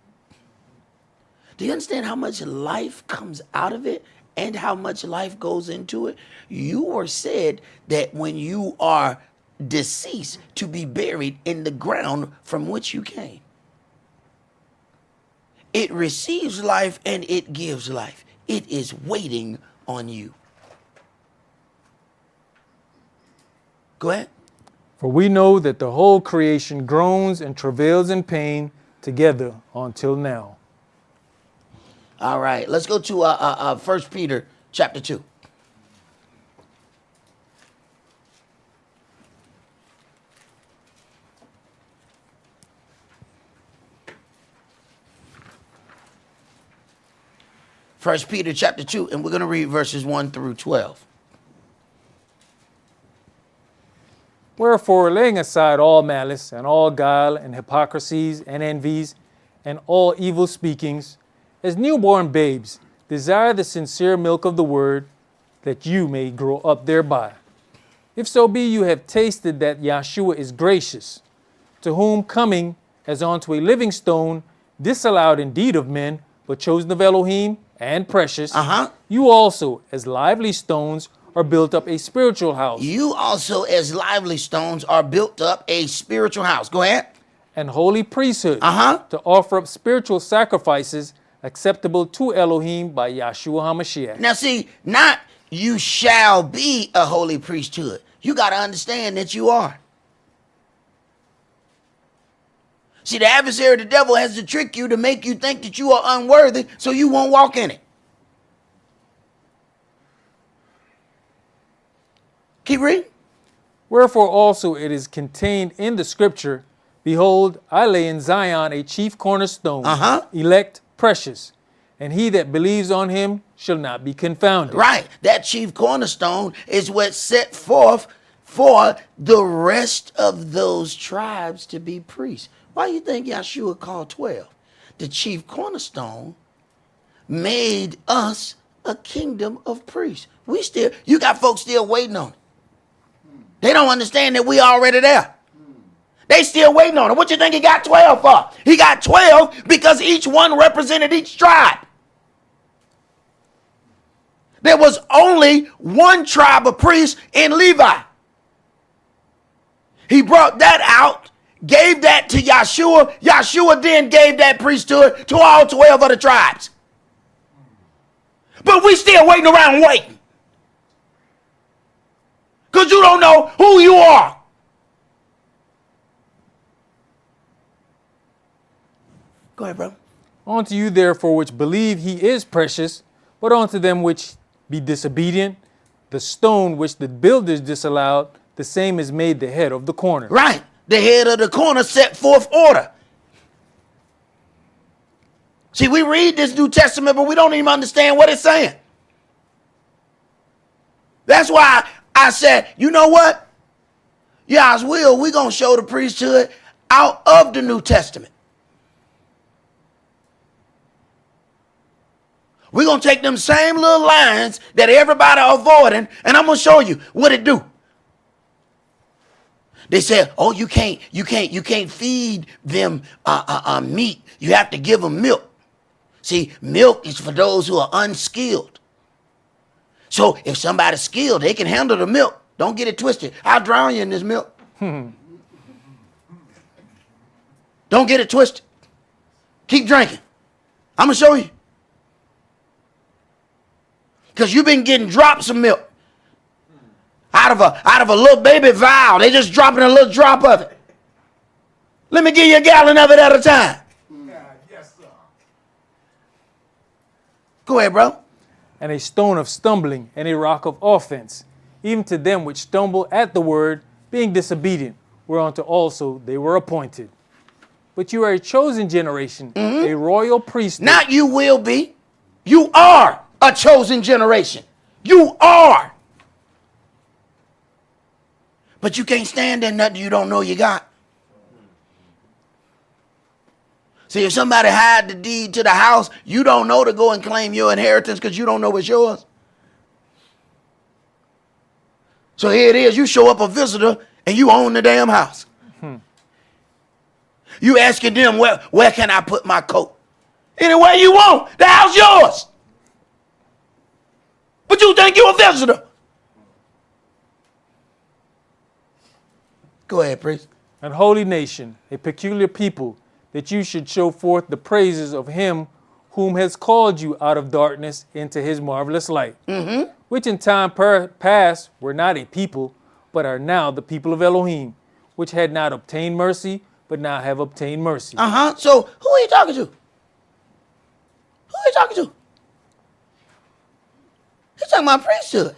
Do you understand how much life comes out of it and how much life goes into it? You were said that when you are deceased to be buried in the ground from which you came. It receives life and it gives life. It is waiting on you. Go ahead. For we know that the whole creation groans and travails in pain together until now. All right, let's go to 1 Peter chapter 2. First Peter chapter 2, and we're going to read verses 1 through 12. Wherefore, laying aside all malice and all guile and hypocrisies and envies and all evil speakings, as newborn babes, desire the sincere milk of the word, that you may grow up thereby. If so be you have tasted that Yahshua is gracious, to whom coming as unto a living stone, disallowed indeed of men, but chosen of Elohim and precious, you also, as lively stones, are built up a spiritual house. You also, as lively stones, are built up a spiritual house. Go ahead. And holy priesthood, to offer up spiritual sacrifices acceptable to Elohim by Yahshua HaMashiach. Now see, not you shall be a holy priesthood. You got to understand that you are. See, the adversary, the devil, has to trick you to make you think that you are unworthy so you won't walk in it. Keep reading. Wherefore also it is contained in the scripture, behold, I lay in Zion a chief cornerstone, elect, precious, and he that believes on him shall not be confounded. Right. That chief cornerstone is what's set forth for the rest of those tribes to be priests. Why do you think Yahshua called 12? The chief cornerstone made us a kingdom of priests. You got folks still waiting on it. They don't understand that we already there. They still waiting on it. What you think he got 12 for? He got 12 because each one represented each tribe. There was only one tribe of priests in Levi. He brought that out, gave that to Yahshua. Yahshua then gave that priesthood to all 12 of the tribes. But we still waiting around waiting. Because you don't know who you are. Go ahead, bro. Unto you therefore which believe he is precious, but unto them which be disobedient, the stone which the builders disallowed, the same is made the head of the corner. Right. The head of the corner set forth order. See, we read this New Testament, but we don't even understand what it's saying. That's why I said, you know what? Yah's will, we're going to show the priesthood out of the New Testament. We're going to take them same little lines that everybody avoiding, and I'm going to show you what it do. They said, oh, you can't feed them meat. You have to give them milk. See, milk is for those who are unskilled. So if somebody's skilled, they can handle the milk. Don't get it twisted. I'll drown you in this milk. Don't get it twisted. Keep drinking. I'm going to show you. Because you've been getting drops of milk. Out of a little baby vial. They just dropping a little drop of it. Let me give you a gallon of it at a time. Yes, sir. Go ahead, bro. And a stone of stumbling and a rock of offense, even to them which stumble at the word, being disobedient, whereunto also they were appointed. But you are a chosen generation, a royal priesthood. Not you will be. You are a chosen generation. You are. But you can't stand in nothing you don't know you got. See, if somebody hide the deed to the house, you don't know to go and claim your inheritance because you don't know it's yours. So here it is. You show up a visitor and you own the damn house. You asking them, where can I put my coat? Anywhere you want. The house yours. But you think you're a visitor. Go ahead, priest. An holy nation, a peculiar people, that you should show forth the praises of him whom has called you out of darkness into his marvelous light, which in time past were not a people, but are now the people of Elohim, which had not obtained mercy, but now have obtained mercy. So who are you talking to? Who are you talking to? He's talking about priesthood.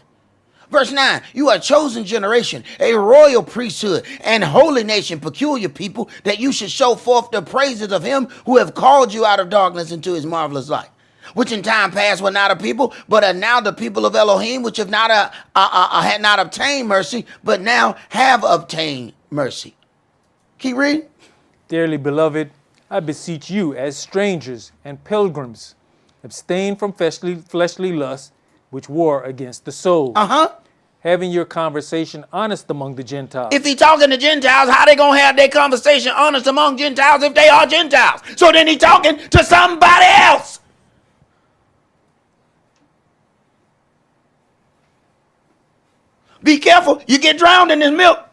Verse 9, you are a chosen generation, a royal priesthood, and holy nation, peculiar people, that you should show forth the praises of him who have called you out of darkness into his marvelous light, which in time past were not a people, but are now the people of Elohim, which have not had not obtained mercy, but now have obtained mercy. Keep reading. Dearly beloved, I beseech you as strangers and pilgrims, abstain from fleshly lusts, which war against the soul. Having your conversation honest among the Gentiles. If he talking to Gentiles, how they gonna have their conversation honest among Gentiles if they are Gentiles? So then he talking to somebody else. Be careful, you get drowned in this milk.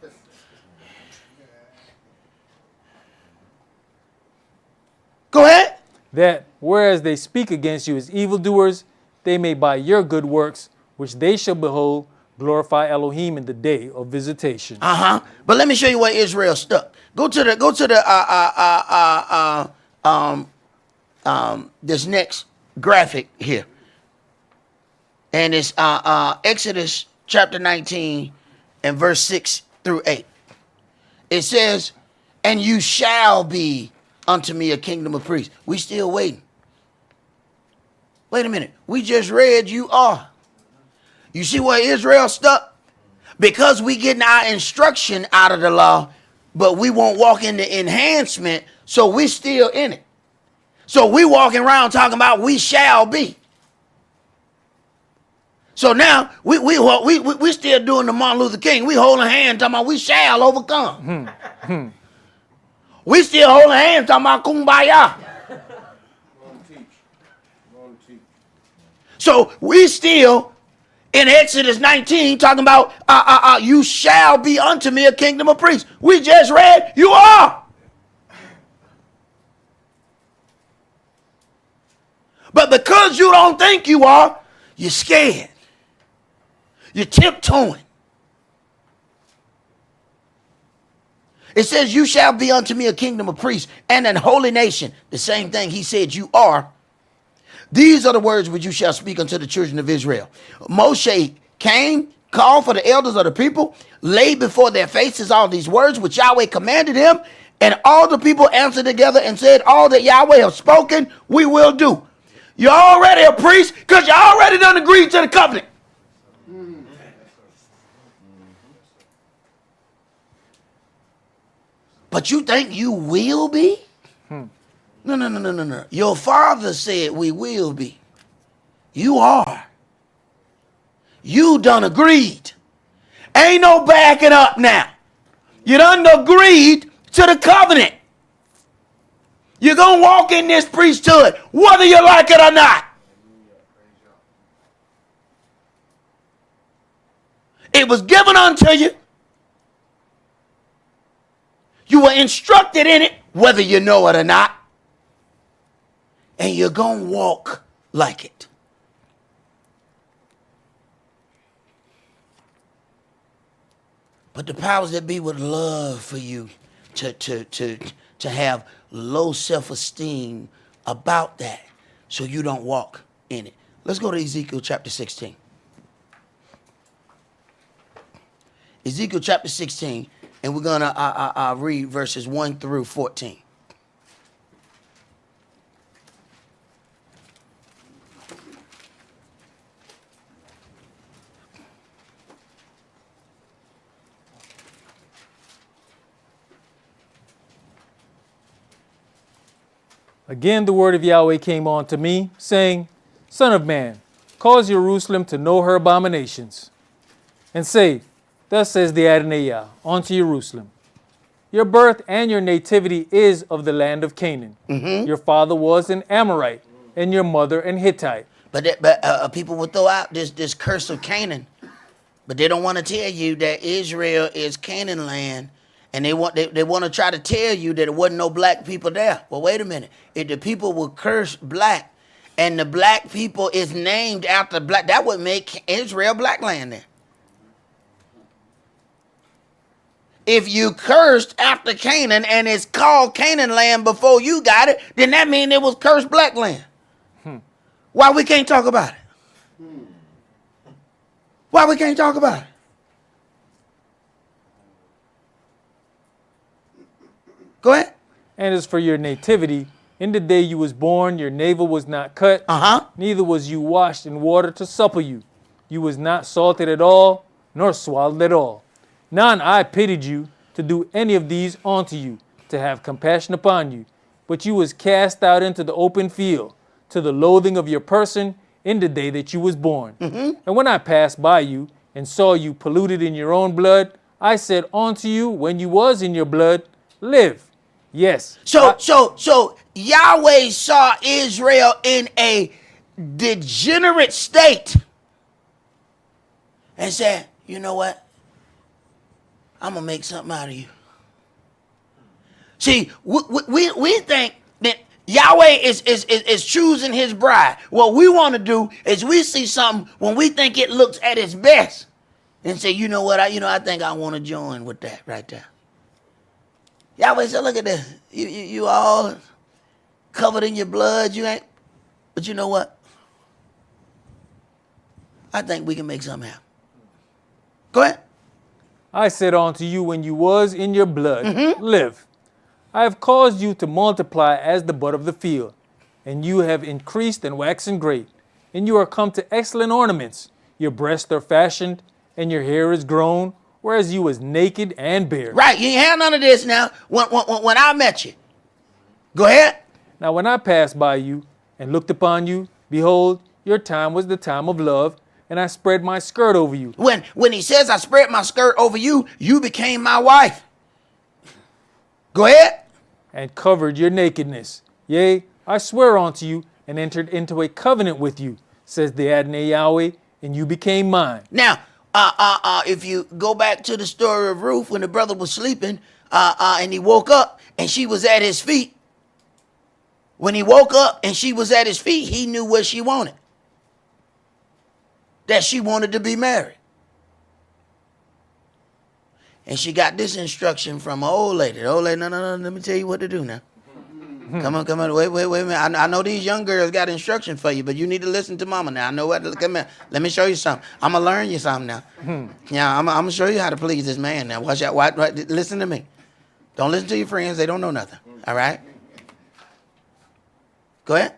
Go ahead. That, whereas they speak against you as evildoers, they may by your good works which they shall behold, glorify Elohim in the day of visitation. But let me show you where Israel stuck. Go to the this next graphic here. And it's Exodus chapter 19 and verse 6 through 8. It says, and you shall be unto me a kingdom of priests. We still waiting. Wait a minute. We just read you are. You see where Israel stuck? Because we getting our instruction out of the law, but we won't walk in the enhancement, so we still in it. So we walking around talking about we shall be. So now we still doing the Martin Luther King. We holding hands talking about we shall overcome. We still holding hands talking about kumbaya. So we still in Exodus 19 talking about you shall be unto me a kingdom of priests. We just read you are. But because you don't think you are, you're scared. You're tiptoeing. It says, you shall be unto me a kingdom of priests and an holy nation. The same thing he said you are. These are the words which you shall speak unto the children of Israel. Moshe came, called for the elders of the people, laid before their faces all these words which Yahweh commanded him. And all the people answered together and said, all that Yahweh have spoken, we will do. You're already a priest because you already done agreed to the covenant. But you think you will be? No. Your father said we will be. You are. You done agreed. Ain't no backing up now. You done agreed to the covenant. You're going to walk in this priesthood, whether you like it or not. It was given unto you. You were instructed in it, whether you know it or not. And you're going to walk like it. But the powers that be would love for you to have low self-esteem about that so you don't walk in it. Let's go to Ezekiel chapter 16. Ezekiel chapter 16, and we're going to read verses 1 through 14. Again, the word of Yahweh came on to me, saying, Son of man, cause Jerusalem to know her abominations, and say, Thus says the Adonai unto Jerusalem, your birth and your nativity is of the land of Canaan. Your father was an Amorite, and your mother an Hittite. But people will throw out this curse of Canaan, but they don't want to tell you that Israel is Canaan land. And they want to try to tell you that there wasn't no black people there. Well, wait a minute. If the people were cursed black, and the black people is named after black, that would make Israel black land then. If you cursed after Canaan and it's called Canaan land before you got it, then that means it was cursed black land. Why we can't talk about it? Why we can't talk about it? Go ahead. And as for your nativity, in the day you was born, your navel was not cut, neither was you washed in water to supple you. You was not salted at all, nor swallowed at all. None I pitied you to do any of these unto you, to have compassion upon you. But you was cast out into the open field, to the loathing of your person in the day that you was born. And when I passed by you, and saw you polluted in your own blood, I said unto you, when you was in your blood, live. Yes. So Yahweh saw Israel in a degenerate state and said, you know what? I'm going to make something out of you. See, we think that Yahweh is choosing his bride. What we want to do is we see something when we think it looks at its best and say, you know what, I think I want to join with that right there. Yahweh said, look at this. You all covered in your blood. You ain't, but you know what? I think we can make something happen. Go ahead. I said unto you when you was in your blood, live. I have caused you to multiply as the bud of the field, and you have increased and waxen great, and you are come to excellent ornaments. Your breasts are fashioned, and your hair is grown, whereas you was naked and bare. Right, you ain't had none of this now when I met you. Go ahead. Now when I passed by you and looked upon you, behold, your time was the time of love, and I spread my skirt over you. When he says I spread my skirt over you, you became my wife. Go ahead. And covered your nakedness. Yea, I swear unto you, and entered into a covenant with you, says the Adonai Yahweh, and you became mine. Now, if you go back to the story of Ruth, when the brother was sleeping, and he woke up, and she was at his feet. When he woke up and she was at his feet, he knew what she wanted. That she wanted to be married. And she got this instruction from an old lady. The old lady, no, let me tell you what to do now. Come on, wait a minute. I know these young girls got instruction for you, but you need to listen to mama now. I know what, come here. Let me show you something. I'm going to learn you something now. Yeah, I'm going to show you how to please this man now. Watch out. Listen to me. Don't listen to your friends. They don't know nothing. All right? Go ahead.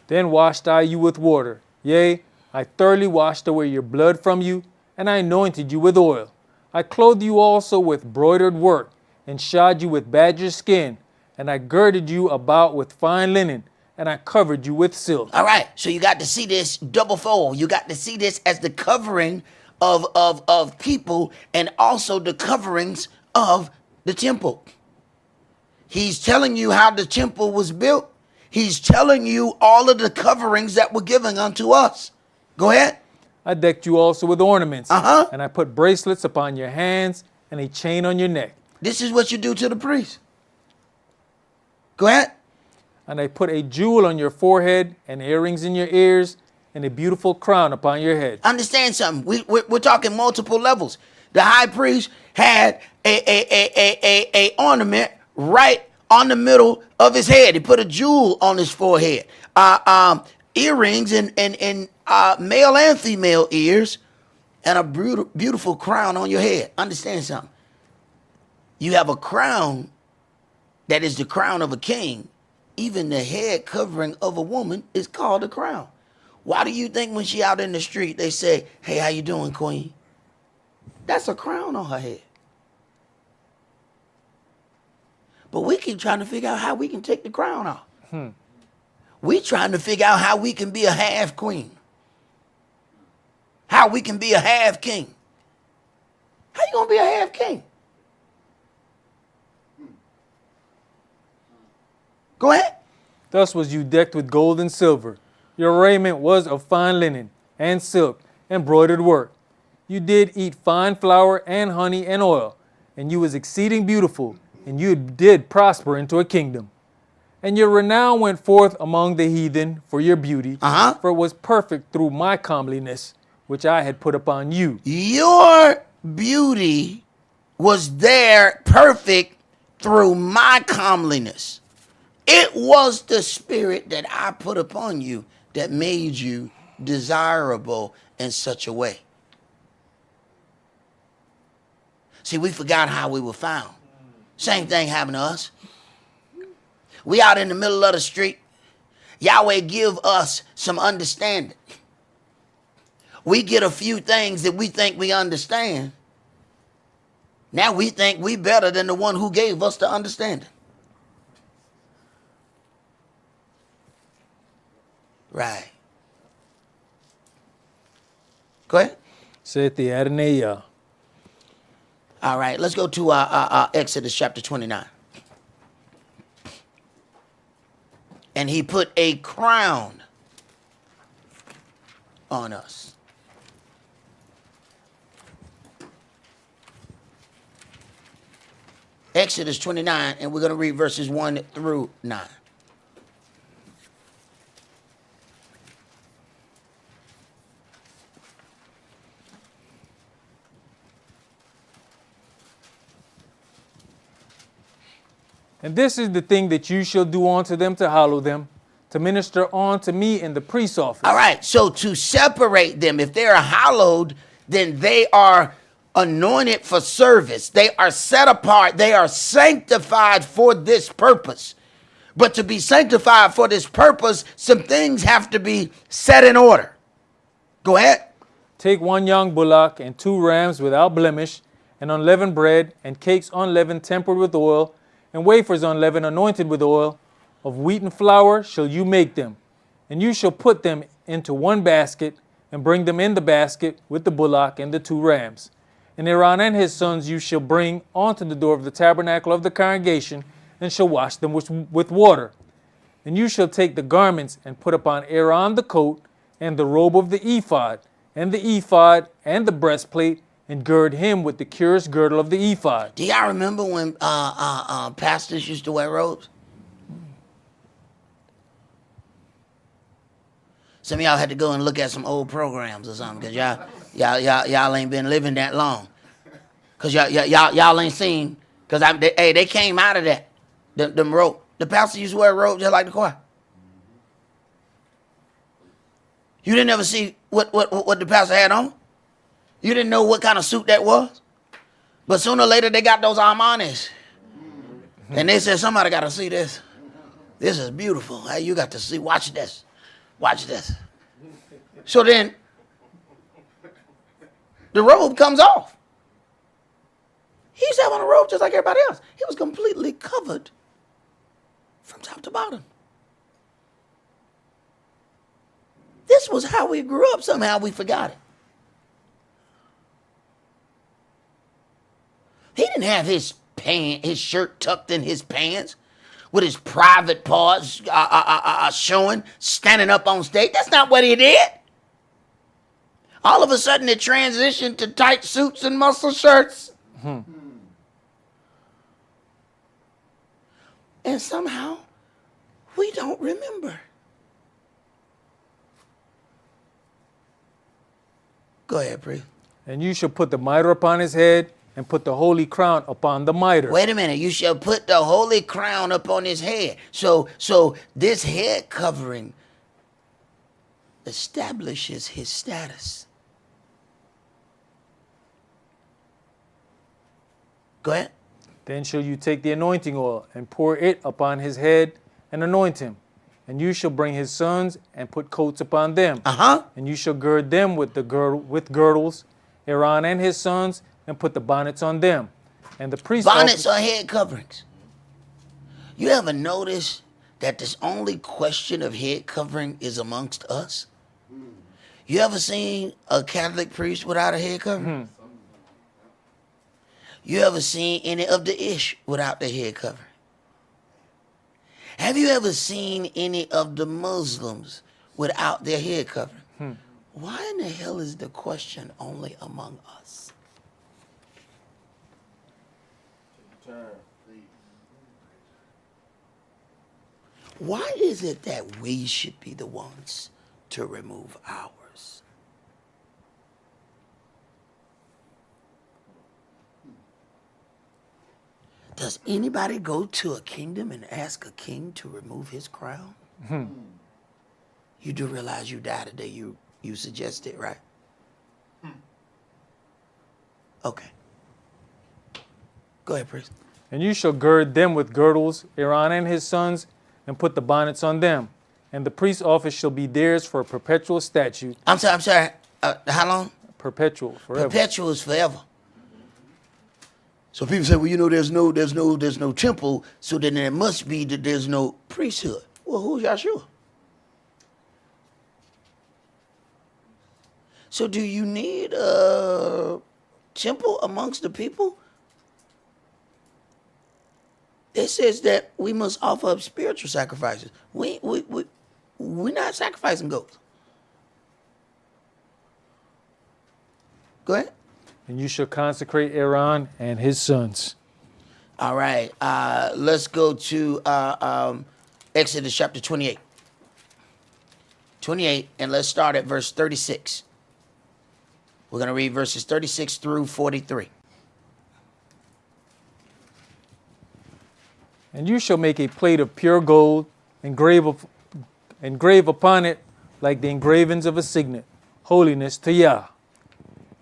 Then washed I you with water. Yea, I thoroughly washed away your blood from you, and I anointed you with oil. I clothed you also with broidered work, and shod you with badger skin, and I girded you about with fine linen, and I covered you with silk. All right, so you got to see this double fold. You got to see this as the covering of people and also the coverings of the temple. He's telling you how the temple was built. He's telling you all of the coverings that were given unto us. Go ahead. I decked you also with ornaments, Uh-huh. and I put bracelets upon your hands and a chain on your neck. This is what you do to the priest. Go ahead. And I put a jewel on your forehead and earrings in your ears and a beautiful crown upon your head. Understand something. We're talking multiple levels. The high priest had a ornament right on the middle of his head. He put a jewel on his forehead. Earrings in male and female ears, and a beautiful crown on your head. Understand something. You have a crown that is the crown of a king. Even the head covering of a woman is called a crown. Why do you think when she out in the street, they say, hey, how you doing, queen? That's a crown on her head. But we keep trying to figure out how we can take the crown off. We trying to figure out how we can be a half queen. How we can be a half king. How you gonna be a half king? Go ahead. Thus was you decked with gold and silver. Your raiment was of fine linen and silk and broidered work. You did eat fine flour and honey and oil, and you was exceeding beautiful, and you did prosper into a kingdom. And your renown went forth among the heathen for your beauty, for it was perfect through my comeliness, which I had put upon you. Your beauty was there perfect through my comeliness. It was the spirit that I put upon you that made you desirable in such a way. See, we forgot how we were found. Same thing happened to us. We out in the middle of the street. Yahweh give us some understanding. We get a few things that we think we understand. Now we think we better than the one who gave us the understanding. Right. Go ahead. Saith the Adonai Yah. All right, let's go to Exodus chapter 29. And he put a crown on us. Exodus 29, and we're going to read verses 1 through 9. And this is the thing that you shall do unto them to hallow them, to minister unto me in the priest's office. All right, so to separate them, if they are hallowed, then they are anointed for service. They are set apart. They are sanctified for this purpose. But to be sanctified for this purpose, some things have to be set in order. Go ahead. Take 1 young bullock and 2 rams without blemish, and unleavened bread, and cakes unleavened tempered with oil, and wafers unleavened anointed with oil. Of wheaten flour shall you make them, and you shall put them into 1 basket, and bring them in the basket with the bullock and the 2 rams. And Aaron and his sons you shall bring unto the door of the tabernacle of the congregation, and shall wash them with water. And you shall take the garments and put upon Aaron the coat, and the robe of the ephod, and the breastplate, and gird him with the curious girdle of the ephod. Do y'all remember when pastors used to wear robes? Some of y'all had to go and look at some old programs or something, because y'all ain't been living that long. Because y'all ain't seen, because they came out of that, them robe. The pastor used to wear a robe just like the choir. You didn't ever see what the pastor had on? You didn't know what kind of suit that was? But sooner or later, they got those Armanis. And they said, somebody got to see this. This is beautiful. Hey, you got to see. Watch this. Watch this. So then, the robe comes off. He used to have on a robe just like everybody else. He was completely covered from top to bottom. This was how we grew up. Somehow we forgot it. He didn't have his shirt tucked in his pants with his private parts showing, standing up on stage. That's not what he did. All of a sudden, it transitioned to tight suits and muscle shirts. And somehow, we don't remember. Go ahead, priest. And you shall put the mitre upon his head, and put the holy crown upon the mitre. Wait a minute. You shall put the holy crown upon his head. So this head covering establishes his status. Go ahead. Then shall you take the anointing oil, and pour it upon his head, and anoint him. And you shall bring his sons, and put coats upon them. And you shall gird them with girdles, Aaron and his sons, and put the bonnets on them. And the priest bonnets are head coverings. You ever notice that this only question of head covering is amongst us? You ever seen a Catholic priest without a head covering? You ever seen any of the Ish without the head covering? Have you ever seen any of the Muslims without their head covering? Why in the hell is the question only among us? Why is it that we should be the ones to remove ours? Does anybody go to a kingdom and ask a king to remove his crown? You do realize you died today. You suggested, right? Okay. Go ahead, priest. And you shall gird them with girdles, Aaron and his sons, and put the bonnets on them. And the priest's office shall be theirs for a perpetual statute. I'm sorry. How long? Perpetual, forever. Perpetual is forever. So people say, well, you know, there's no temple, so then it must be that there's no priesthood. Well, who's Yahshua? So do you need a temple amongst the people? It says that we must offer up spiritual sacrifices. We're not sacrificing goats. Go ahead. And you shall consecrate Aaron and his sons. All right. Let's go to Exodus chapter 28. 28, and let's start at verse 36. We're going to read verses 36 through 43. And you shall make a plate of pure gold, engrave upon it like the engravings of a signet, holiness to Yah.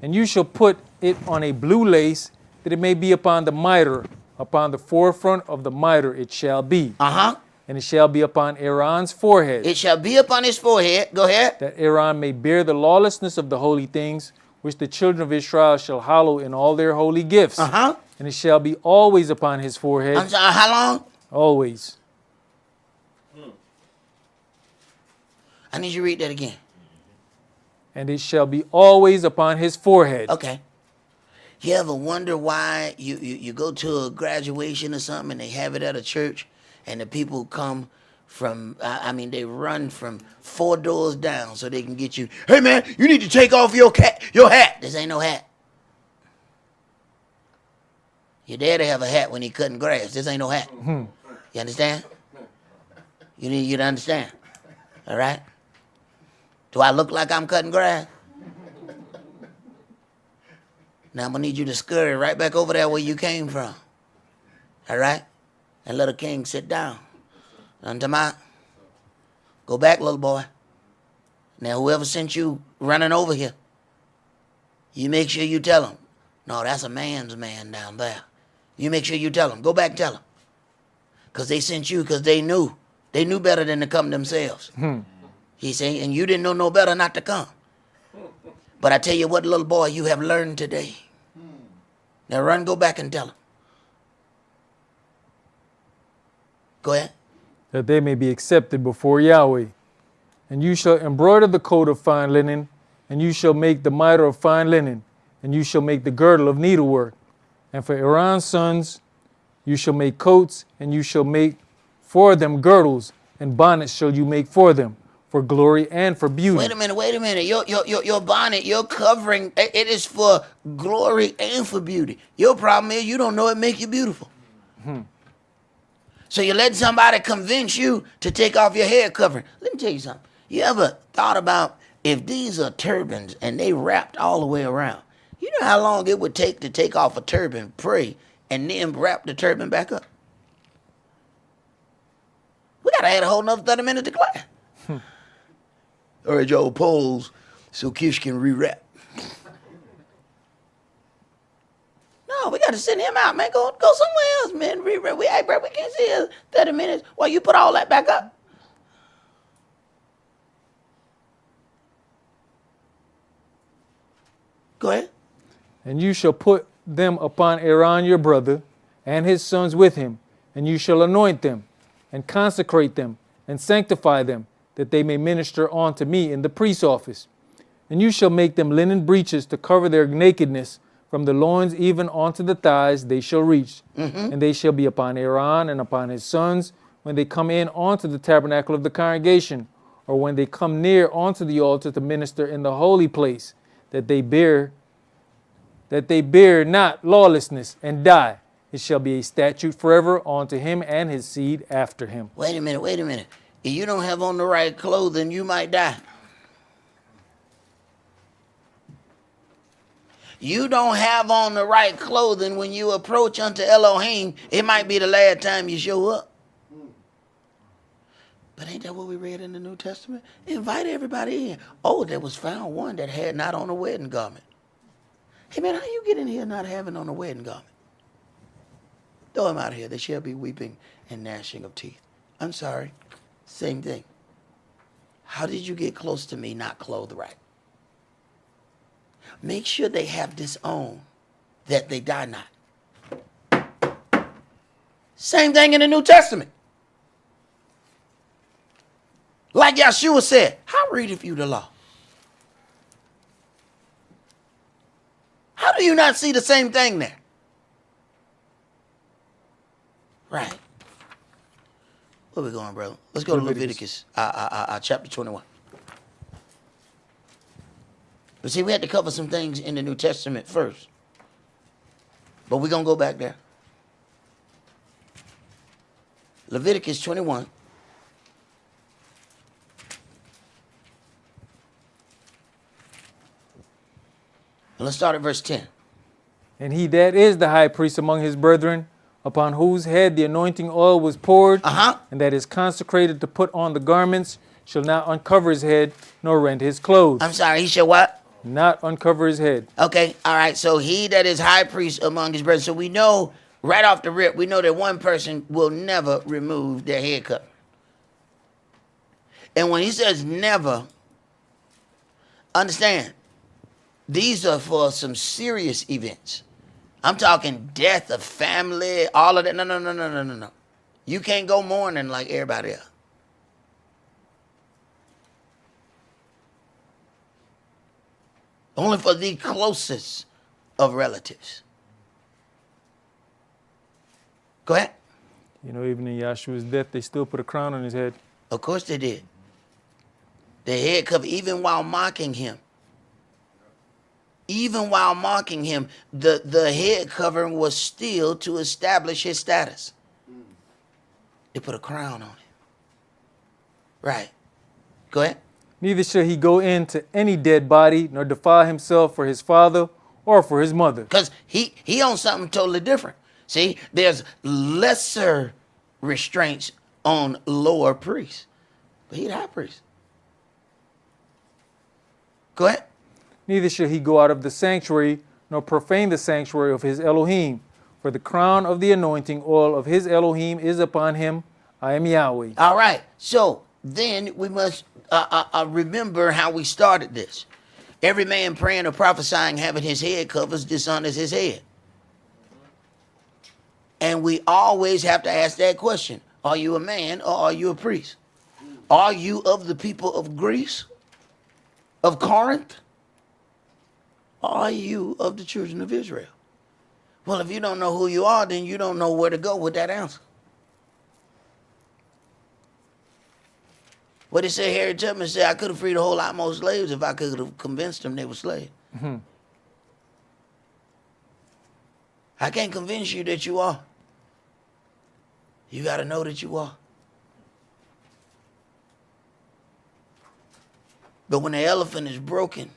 And you shall put it on a blue lace, that it may be upon the mitre, upon the forefront of the mitre it shall be. Uh-huh. And it shall be upon Aaron's forehead, It shall be upon his forehead. Go ahead. that Aaron may bear the lawlessness of the holy things, which the children of Israel shall hallow in all their holy gifts. Uh-huh. And it shall be always upon his forehead, I'm sorry, how long? always. I need you to read that again. And it shall be always upon his forehead. Okay. You ever wonder why you go to a graduation or something and they have it at a church and the people come from, they run from 4 doors down so they can get you, hey man, you need to take off your hat. This ain't no hat. Your daddy have a hat when he cutting grass. This ain't no hat. You understand? You need you to understand. All right? Do I look like I'm cutting grass? Now I'm going to need you to scurry right back over there where you came from. All right? And let a king sit down. Unto my, go back, little boy. Now whoever sent you running over here, you make sure you tell him, no, that's a man's man down there. You make sure you tell them. Go back and tell them. Because they sent you because they knew. They knew better than to come themselves. He said, and you didn't know no better not to come. But I tell you what, little boy, you have learned today. Now run, go back and tell them. Go ahead. That they may be accepted before Yahweh. And you shall embroider the coat of fine linen, and you shall make the mitre of fine linen, and you shall make the girdle of needlework. And for Aaron's sons, you shall make coats, and you shall make for them girdles, and bonnets shall you make for them, for glory and for beauty. Wait a minute. Your bonnet, your covering, it is for glory and for beauty. Your problem is you don't know it make you beautiful. So you let somebody convince you to take off your hair covering. Let me tell you something. You ever thought about if these are turbans and they wrapped all the way around? You know how long it would take to take off a turban, pray, and then wrap the turban back up? We got to add a whole nother 30 minutes to class. All right, y'all pose so Kish can rewrap. No, we got to send him out, man. Go somewhere else, man. Rewrap. We can't see us 30 minutes while you put all that back up. Go ahead. And you shall put them upon Aaron your brother, and his sons with him, and you shall anoint them, and consecrate them, and sanctify them, that they may minister unto me in the priest's office. And you shall make them linen breeches to cover their nakedness, from the loins even unto the thighs they shall reach. And they shall be upon Aaron and upon his sons, when they come in unto the tabernacle of the congregation, or when they come near unto the altar to minister in the holy place, that they bear not lawlessness and die. It shall be a statute forever unto him and his seed after him. Wait a minute. If you don't have on the right clothing, you might die. You don't have on the right clothing when you approach unto Elohim, it might be the last time you show up. But ain't that what we read in the New Testament? Invite everybody in. Oh, there was found one that had not on a wedding garment. Hey man, how you get in here not having on a wedding garment? Throw him out of here. There shall be weeping and gnashing of teeth. I'm sorry. Same thing. How did you get close to me not clothed right? Make sure they have this on, that they die not. Same thing in the New Testament. Like Yeshua said, how readeth you the law? How do you not see the same thing there? Right. Where we going, brother? Let's go to Leviticus chapter 21. But see, we had to cover some things in the New Testament first. But we're going to go back there. Leviticus 21. And let's start at verse 10. And he that is the high priest among his brethren upon whose head the anointing oil was poured, Uh-huh. and that is consecrated to put on the garments, shall not uncover his head, nor rend his clothes. I'm sorry, he shall what? Not uncover his head. Okay, all right. So he that is high priest among his brethren. So we know right off the rip, we know that one person will never remove their head cover. And when he says never, understand, these are for some serious events. I'm talking death of family, all of that. No. You can't go mourning like everybody else. Only for the closest of relatives. Go ahead. You know, even in Yahshua's death, they still put a crown on his head. Of course they did. The head cover, even while mocking him. Even while mocking him, the head covering was still to establish his status. They put a crown on him. Right. Go ahead. Neither shall he go into any dead body, nor defile himself for his father or for his mother. Because he on something totally different. See, there's lesser restraints on lower priests. But he the high priest. Go ahead. Neither shall he go out of the sanctuary, nor profane the sanctuary of his Elohim. For the crown of the anointing oil of his Elohim is upon him. I am Yahweh. All right. So then we must remember how we started this. Every man praying or prophesying having his head covers dishonors his head. And we always have to ask that question. Are you a man or are you a priest? Are you of the people of Greece? Of Corinth? Are you of the children of Israel? Well, if you don't know who you are, then you don't know where to go with that answer. What did say Harry Tubman said, I could have freed a whole lot more slaves if I could have convinced them they were slaves. Mm-hmm. I can't convince you that you are. You got to know that you are. But when the elephant is broken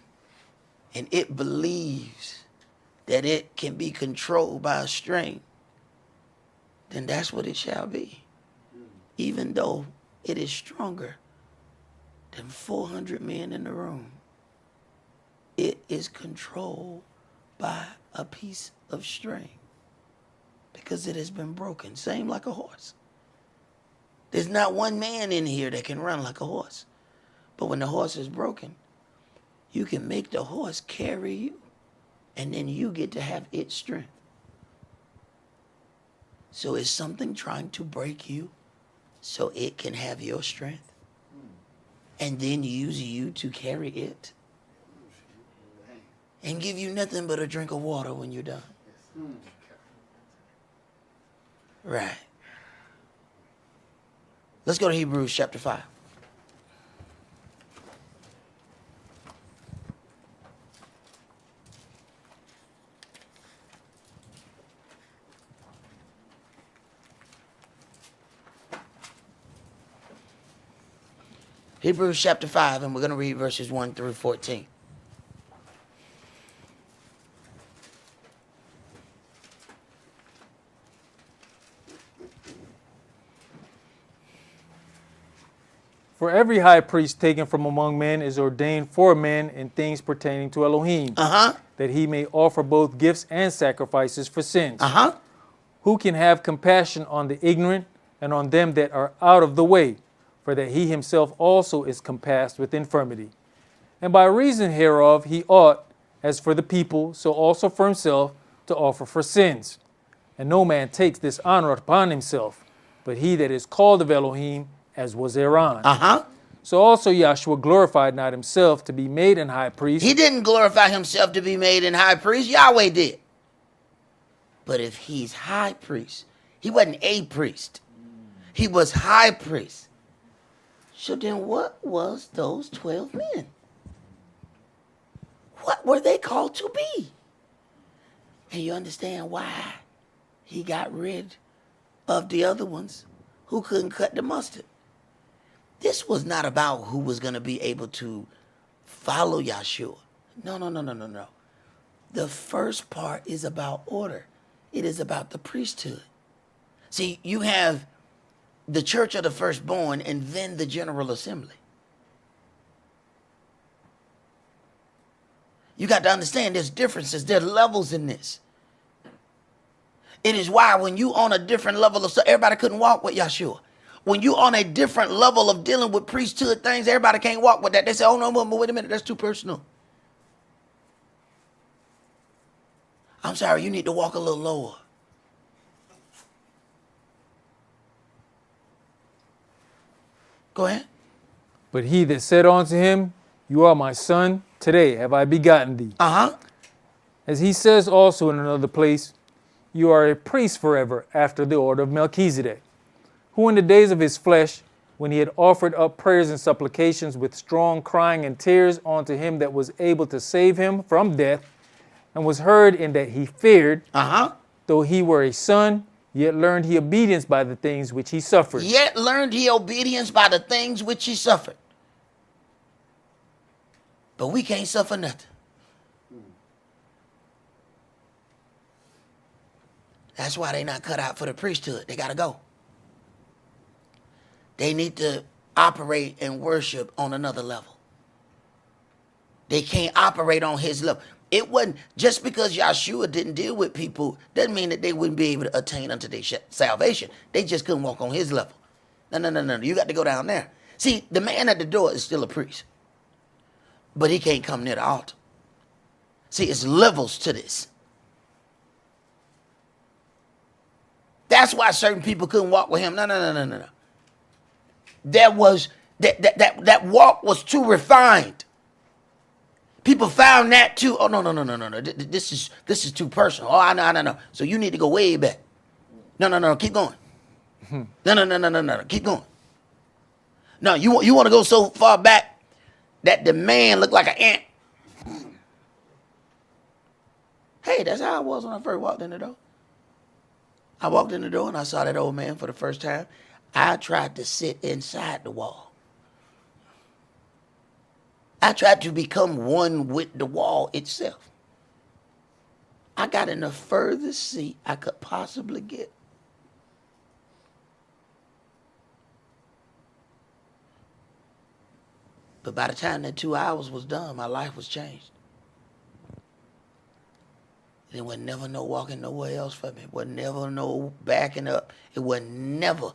and it believes that it can be controlled by a string, then that's what it shall be. Even though it is stronger than 400 men in the room, it is controlled by a piece of string because it has been broken. Same like a horse. There's not one man in here that can run like a horse. But when the horse is broken, you can make the horse carry you, and then you get to have its strength. So is something trying to break you so it can have your strength and then use you to carry it and give you nothing but a drink of water when you're done? Right. Let's go to Hebrews chapter 5. Hebrews chapter 5, and we're going to read verses 1 through 14. For every high priest taken from among men is ordained for men in things pertaining to Elohim, that he may offer both gifts and sacrifices for sins. Who can have compassion on the ignorant and on them that are out of the way, for that he himself also is compassed with infirmity. And by reason hereof he ought, as for the people, so also for himself, to offer for sins. And no man takes this honor upon himself, but he that is called of Elohim, as was Aaron. So also Yahshua glorified not himself to be made an high priest. He didn't glorify himself to be made an high priest. Yahweh did. But if he's high priest, he wasn't a priest. He was high priest. So then what was those 12 men? What were they called to be? And you understand why he got rid of the other ones who couldn't cut the mustard. This was not about who was going to be able to follow Yahshua. No. The first part is about order. It is about the priesthood. See, you have the church of the firstborn and then the general assembly. You got to understand there's differences, there are levels in this. It is why when you on a different level of stuff, everybody couldn't walk with Yeshua. When you on a different level of dealing with priesthood things, everybody can't walk with that. They say, oh no, wait a minute, that's too personal. I'm sorry, you need to walk a little lower. Go ahead. But he that said unto him, You are my son, today have I begotten thee. As he says also in another place, You are a priest forever after the order of Melchizedek, who in the days of his flesh, when he had offered up prayers and supplications with strong crying and tears unto him that was able to save him from death, and was heard in that he feared, though he were a son, yet learned he obedience by the things which he suffered. Yet learned he obedience by the things which he suffered. But we can't suffer nothing. That's why they not cut out for the priesthood. They got to go. They need to operate and worship on another level. They can't operate on his level. It wasn't just because Yeshua didn't deal with people doesn't mean that they wouldn't be able to attain unto their salvation. They just couldn't walk on his level. No. You got to go down there. See, the man at the door is still a priest, but he can't come near the altar. See, it's levels to this. That's why certain people couldn't walk with him. No. That walk was too refined. People found that too. Oh, no. This is too personal. Oh, I know. So you need to go way back. No. Keep going. No. Keep going. No, you want to go so far back that the man looked like an ant. Hey, that's how I was when I first walked in the door. I walked in the door and I saw that old man for the first time. I tried to sit inside the wall. I tried to become one with the wall itself. I got in the furthest seat I could possibly get. But by the time that 2 hours was done, my life was changed. There was never no walking nowhere else for me. It was never no backing up. It was never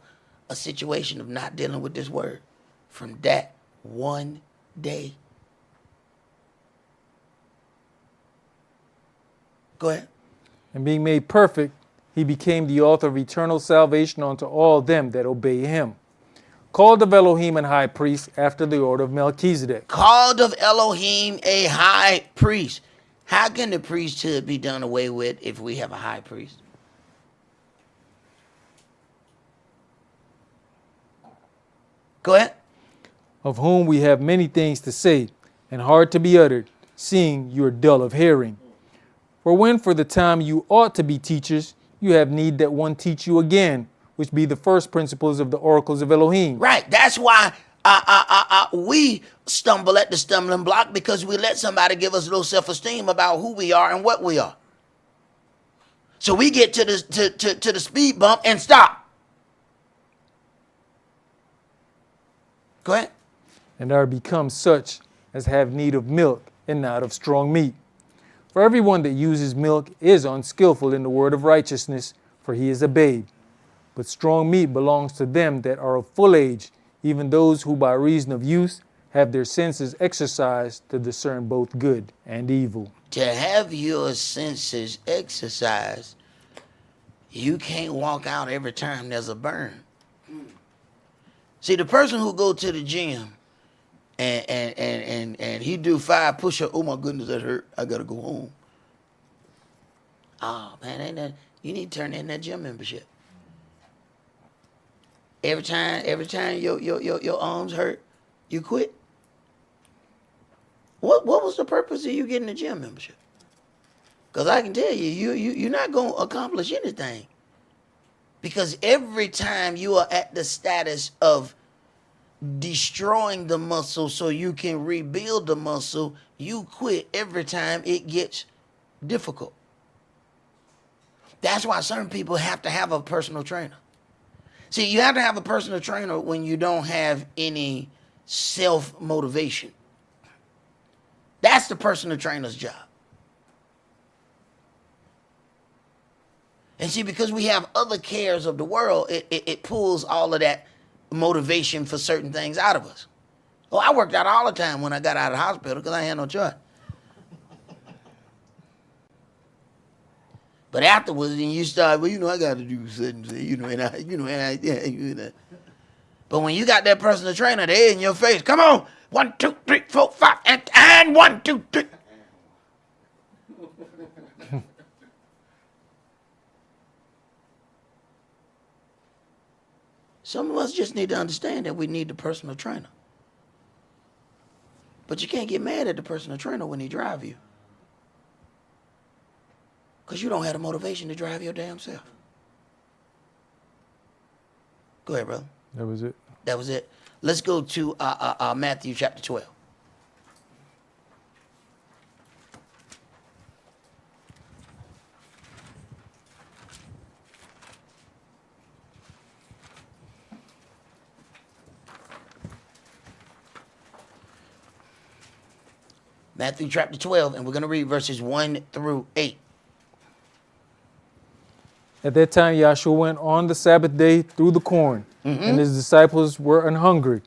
a situation of not dealing with this word from that one day. Go ahead. And being made perfect, he became the author of eternal salvation unto all them that obey him. Called of Elohim and high priest after the order of Melchizedek. Called of Elohim a high priest. How can the priesthood be done away with if we have a high priest? Go ahead. Of whom we have many things to say, and hard to be uttered, seeing you are dull of hearing. For when for the time you ought to be teachers, you have need that one teach you again, which be the first principles of the oracles of Elohim. Right. That's why we stumble at the stumbling block, because we let somebody give us low self-esteem about who we are and what we are. So we get to the speed bump and stop. Go ahead. And are become such as have need of milk and not of strong meat. For everyone that uses milk is unskillful in the word of righteousness, for he is a babe. But strong meat belongs to them that are of full age, even those who by reason of use have their senses exercised to discern both good and evil. To have your senses exercised, you can't walk out every time there's a burn. See, the person who go to the gym and he do 5 push-ups, oh my goodness, that hurt, I gotta go home. Oh man, ain't that, you need to turn in that gym membership. Every time your arms hurt, you quit. What was the purpose of you getting a gym membership? Because I can tell you're not going to accomplish anything. Because every time you are at the status of destroying the muscle so you can rebuild the muscle, you quit every time it gets difficult. That's why certain people have to have a personal trainer. See, you have to have a personal trainer when you don't have any self-motivation. That's the personal trainer's job. And see, because we have other cares of the world, it pulls all of that motivation for certain things out of us. Oh, I worked out all the time when I got out of the hospital because I had no choice. But afterwards, then you start, well, I got to do certain things, But when you got that personal trainer there in your face, come on, 1, 2, 3, 4, 5, and 1, 2, 3. Some of us just need to understand that we need the personal trainer. But you can't get mad at the personal trainer when he drives you. Because you don't have the motivation to drive your damn self. Go ahead, brother. That was it. That was it. Let's go to Matthew chapter 12. Matthew chapter 12, and we're going to read verses 1 through 8. At that time, Yahshua went on the Sabbath day through the corn, and his disciples were hungry,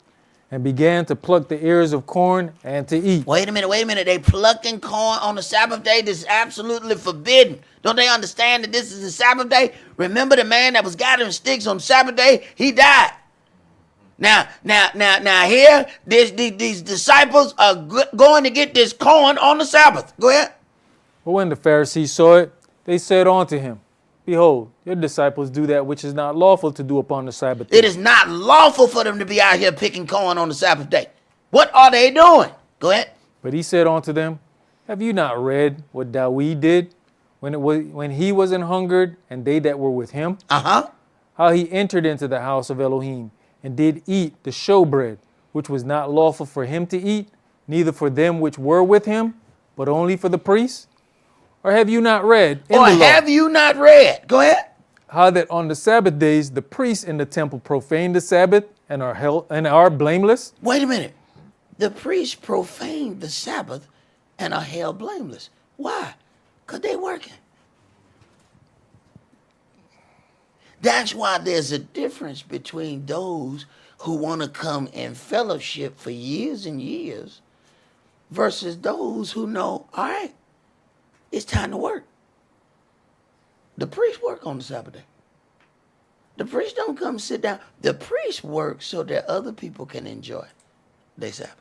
and began to pluck the ears of corn and to eat. Wait a minute. They plucking corn on the Sabbath day? This is absolutely forbidden. Don't they understand that this is the Sabbath day? Remember the man that was gathering sticks on Sabbath day? He died. Now, here, these disciples are going to get this corn on the Sabbath. Go ahead. But when the Pharisees saw it, they said unto him, Behold, your disciples do that which is not lawful to do upon the Sabbath day. It is not lawful for them to be out here picking corn on the Sabbath day. What are they doing? Go ahead. But he said unto them, Have you not read what Dawid did when he was an hungered, and they that were with him? Uh-huh. How he entered into the house of Elohim, and did eat the showbread, which was not lawful for him to eat, neither for them which were with him, but only for the priests? Or have you not read in Or the law, have you not read? Go ahead. how that on the Sabbath days the priests in the temple profane the Sabbath and are blameless? Wait a minute. The priests profaned the Sabbath and are held blameless. Why? Because they working. That's why there's a difference between those who want to come in fellowship for years and years versus those who know, all right, it's time to work. The priests work on the Sabbath day. The priests don't come sit down. The priests work so that other people can enjoy their Sabbath.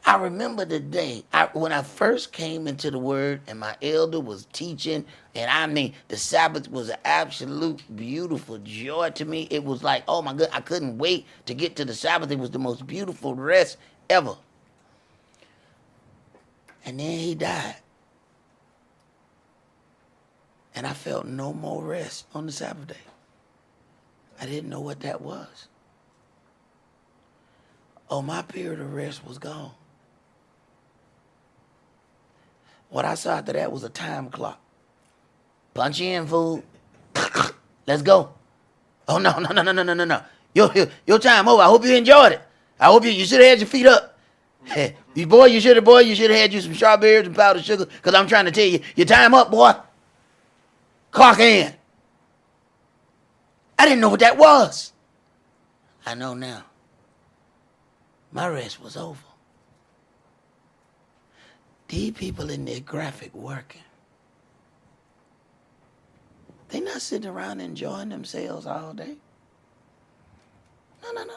I remember the day when I first came into the word and my elder was teaching, and I mean, the Sabbath was an absolute beautiful joy to me. It was like, oh my God, I couldn't wait to get to the Sabbath. It was the most beautiful rest ever. And then he died. And I felt no more rest on the Sabbath day. I didn't know what that was. Oh, my period of rest was gone. What I saw after that was a time clock. Punch in, fool. Let's go. Oh, no. Your time over. I hope you enjoyed it. I hope you should have had your feet up. You should have had you some strawberries and powdered sugar, because I'm trying to tell you, your time up, boy. Clock in. I didn't know what that was. I know now. My rest was over. These people in their graphic working. They not sitting around enjoying themselves all day.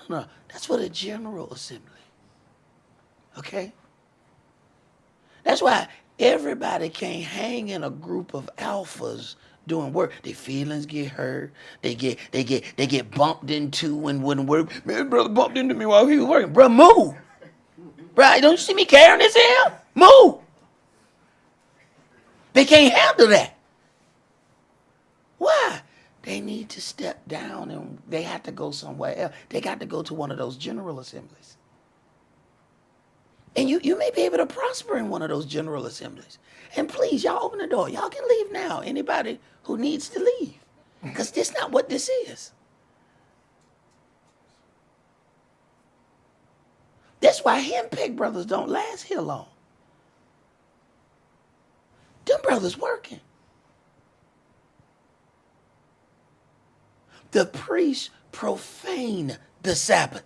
No. That's for the General Assembly. Okay? That's why everybody can't hang in a group of alphas doing work. Their feelings get hurt. They get bumped into when wouldn't work. Man, brother bumped into me while he was working. Bro, move. Bro, don't you see me carrying this here? Move. They can't handle that. Why? They need to step down and they have to go somewhere else. They got to go to one of those General Assemblies. And you may be able to prosper in one of those General Assemblies. And please, y'all open the door. Y'all can leave now. Anybody who needs to leave. Because this not what this is. That's why henpecked brothers don't last here long. Them brothers working. The priests profane the Sabbath.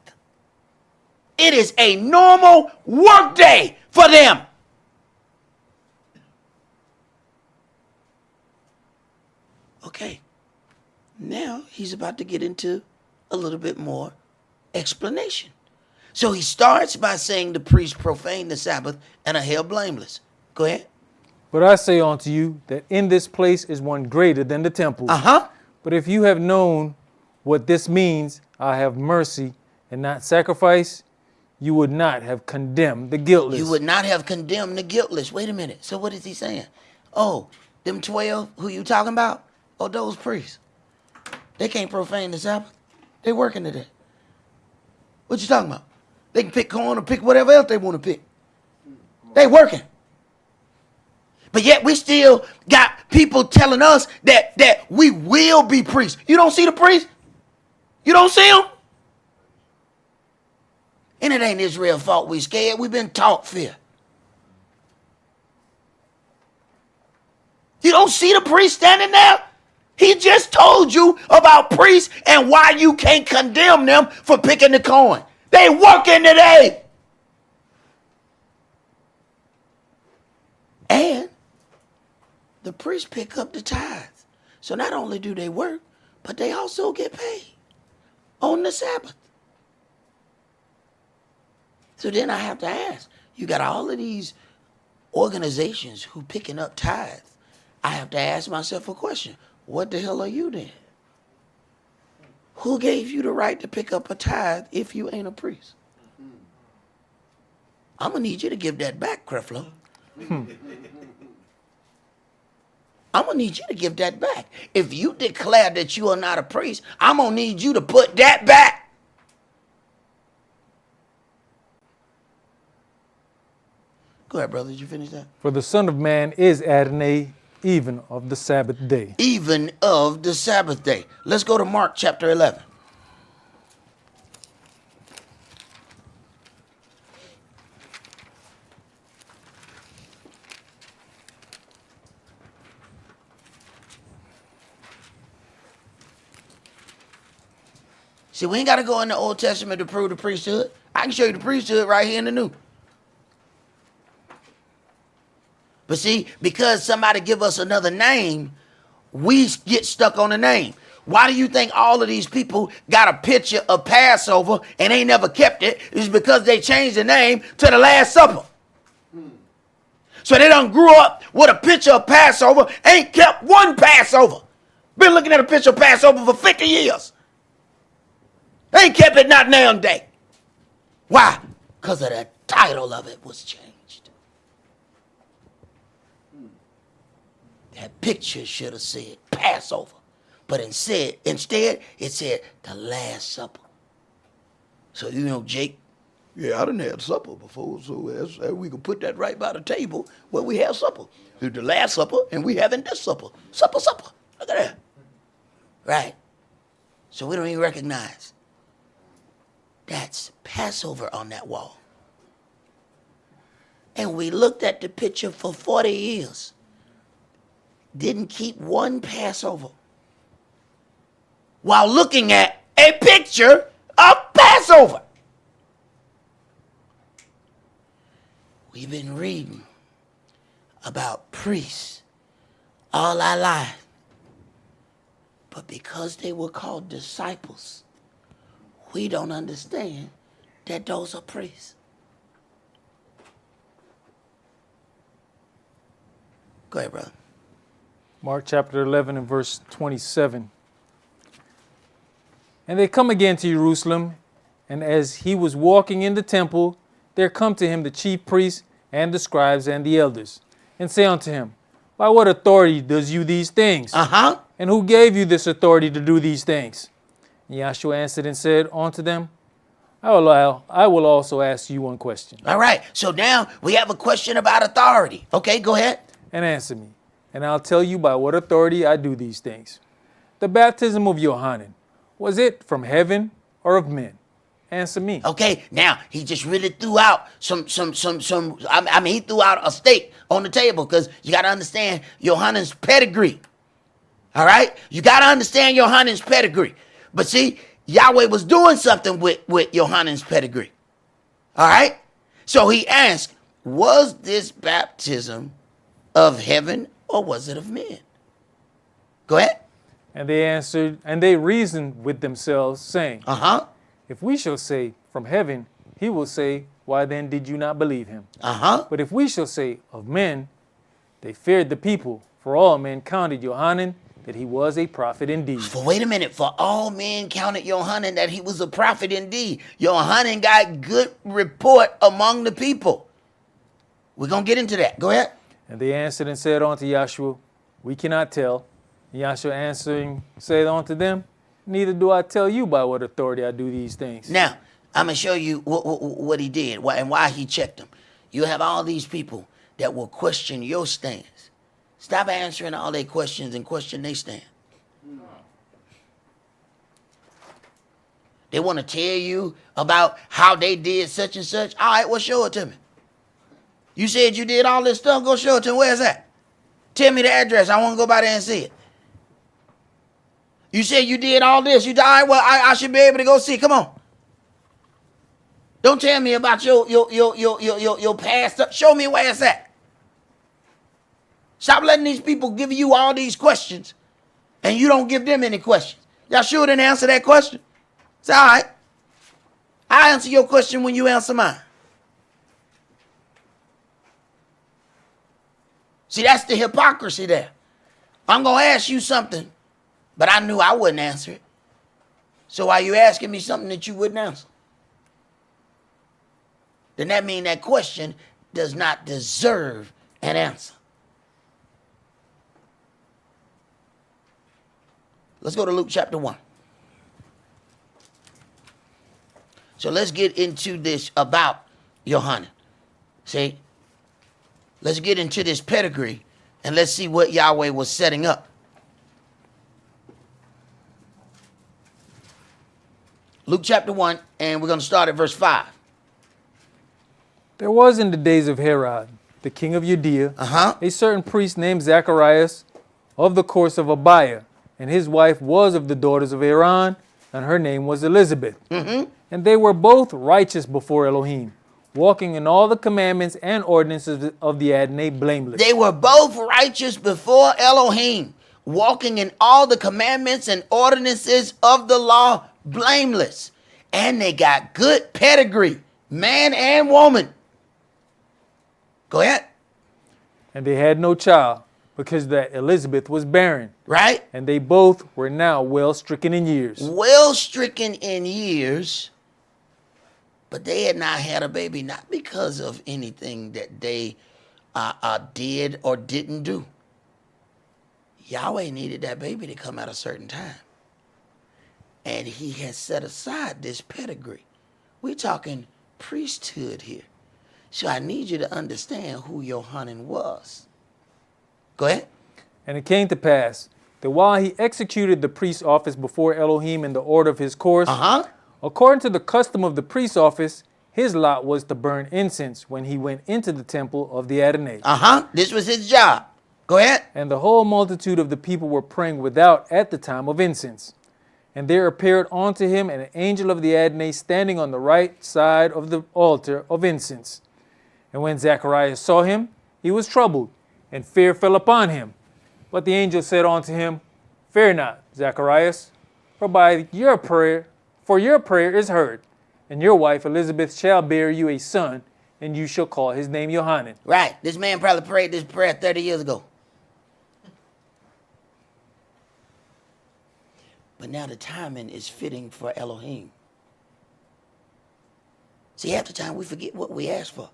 It is a normal work day for them. Okay, now he's about to get into a little bit more explanation. So he starts by saying the priests profane the Sabbath and are held blameless. Go ahead. But I say unto you that in this place is one greater than the temple. But if you have known what this means, I have mercy and not sacrifice, you would not have condemned the guiltless. You would not have condemned the guiltless. Wait a minute. So what is he saying? Oh, them 12 who you talking about? Oh, those priests. They can't profane the Sabbath. They working today. What you talking about? They can pick corn or pick whatever else they want to pick. They working. But yet we still got people telling us that we will be priests. You don't see the priests? You don't see them? And it ain't Israel's fault we scared. We've been taught fear. You don't see the priest standing there? He just told you about priests and why you can't condemn them for picking the corn. They working today. And the priests pick up the tithes. So not only do they work, but they also get paid on the Sabbath. So then I have to ask, you got all of these organizations who picking up tithes. I have to ask myself a question. What the hell are you then? Who gave you the right to pick up a tithe if you ain't a priest? I'm going to need you to give that back, Creflo. I'm going to need you to give that back. If you declare that you are not a priest, I'm going to need you to put that back. Go ahead, brother. Did you finish that? For the Son of Man is Adonai, even of the Sabbath day. Even of the Sabbath day. Let's go to Mark chapter 11. See, we ain't got to go in the Old Testament to prove the priesthood. I can show you the priesthood right here in the New. But see, because somebody give us another name, we get stuck on the name. Why do you think all of these people got a picture of Passover and they never kept it? It's because they changed the name to the Last Supper. So they done grew up with a picture of Passover, ain't kept one Passover. Been looking at a picture of Passover for 50 years. They ain't kept it not now and day. Why? Because of the title of it was changed. That picture should have said Passover. But instead it said the Last Supper. So, you know, Jake, yeah, I done had supper before, so we can put that right by the table where we have supper. It's the Last Supper, and we having this supper. Supper. Look at that. Right. So we don't even recognize. That's Passover on that wall. And we looked at the picture for 40 years. Didn't keep one Passover. While looking at a picture of Passover. We've been reading about priests all our life. But because they were called disciples, we don't understand that those are priests. Go ahead, brother. Mark chapter 11 and verse 27. And they come again to Jerusalem, and as he was walking in the temple, there come to him the chief priests and the scribes and the elders, and say unto him, By what authority does you these things? And who gave you this authority to do these things? And Yahshua answered and said unto them, I will also ask you one question. All right, so now we have a question about authority. Okay, go ahead. And answer me, and I'll tell you by what authority I do these things. The baptism of Yohanan, was it from heaven or of men? Answer me. Okay, now he just really threw out he threw out a steak on the table, because you got to understand Yohanan's pedigree. All right? You got to understand Yohanan's pedigree. But see, Yahweh was doing something with Yohanan's pedigree. All right? So he asked, was this baptism of heaven or was it of men? Go ahead. And they answered, and they reasoned with themselves, saying, Uh-huh. If we shall say, from heaven, he will say, why then did you not believe him? Uh-huh. But if we shall say, of men, they feared the people, for all men counted Yohanan that he was a prophet indeed. For wait a minute, for all men counted Yohanan that he was a prophet indeed. Yohanan got good report among the people. We're going to get into that. Go ahead. And they answered and said unto Yahshua, we cannot tell. And Yahshua answering said unto them, neither do I tell you by what authority I do these things. Now, I'm going to show you what he did and why he checked them. You have all these people that will question your stance. Stop answering all their questions and question their stand. They want to tell you about how they did such and such. All right, well, show it to me. You said you did all this stuff. Go show it to me. Where's that? Tell me the address. I want to go by there and see it. You said you did all this. You died. Well, I should be able to go see. Come on. Don't tell me about your past stuff. Show me where it's at. Stop letting these people give you all these questions, and you don't give them any questions. Y'all sure didn't answer that question? It's all right. I'll answer your question when you answer mine. See, that's the hypocrisy there. I'm going to ask you something, but I knew I wouldn't answer it. So why are you asking me something that you wouldn't answer? Then that means that question does not deserve an answer. Let's go to Luke chapter 1. So let's get into this about Yohanan. See? Let's get into this pedigree and let's see what Yahweh was setting up. Luke chapter 1, and we're going to start at verse 5. There was in the days of Herod, the king of Judea, a certain priest named Zacharias of the course of Abiah, and his wife was of the daughters of Aaron, and her name was Elizabeth. And they were both righteous before Elohim, walking in all the commandments and ordinances of the Adonai blameless. They were both righteous before Elohim, walking in all the commandments and ordinances of the law blameless. And they got good pedigree, man and woman. Go ahead. And they had no child, because that Elizabeth was barren. Right? And they both were now well stricken in years. Well stricken in years, but they had not had a baby, not because of anything that they did or didn't do. Yahweh needed that baby to come at a certain time. And he has set aside this pedigree. We're talking priesthood here. So I need you to understand who Yohanan was. Go ahead. And it came to pass that while he executed the priest's office before Elohim in the order of his course, according to the custom of the priest's office, his lot was to burn incense when he went into the temple of the Adonai. This was his job. Go ahead. And the whole multitude of the people were praying without at the time of incense. And there appeared unto him an angel of the Adonai standing on the right side of the altar of incense. And when Zacharias saw him, he was troubled, and fear fell upon him. But the angel said unto him, Fear not, Zacharias, for your prayer is heard, and your wife Elizabeth shall bear you a son, and you shall call his name Yohanan. Right. This man probably prayed this prayer 30 years ago. But now the timing is fitting for Elohim. See, half the time we forget what we asked for.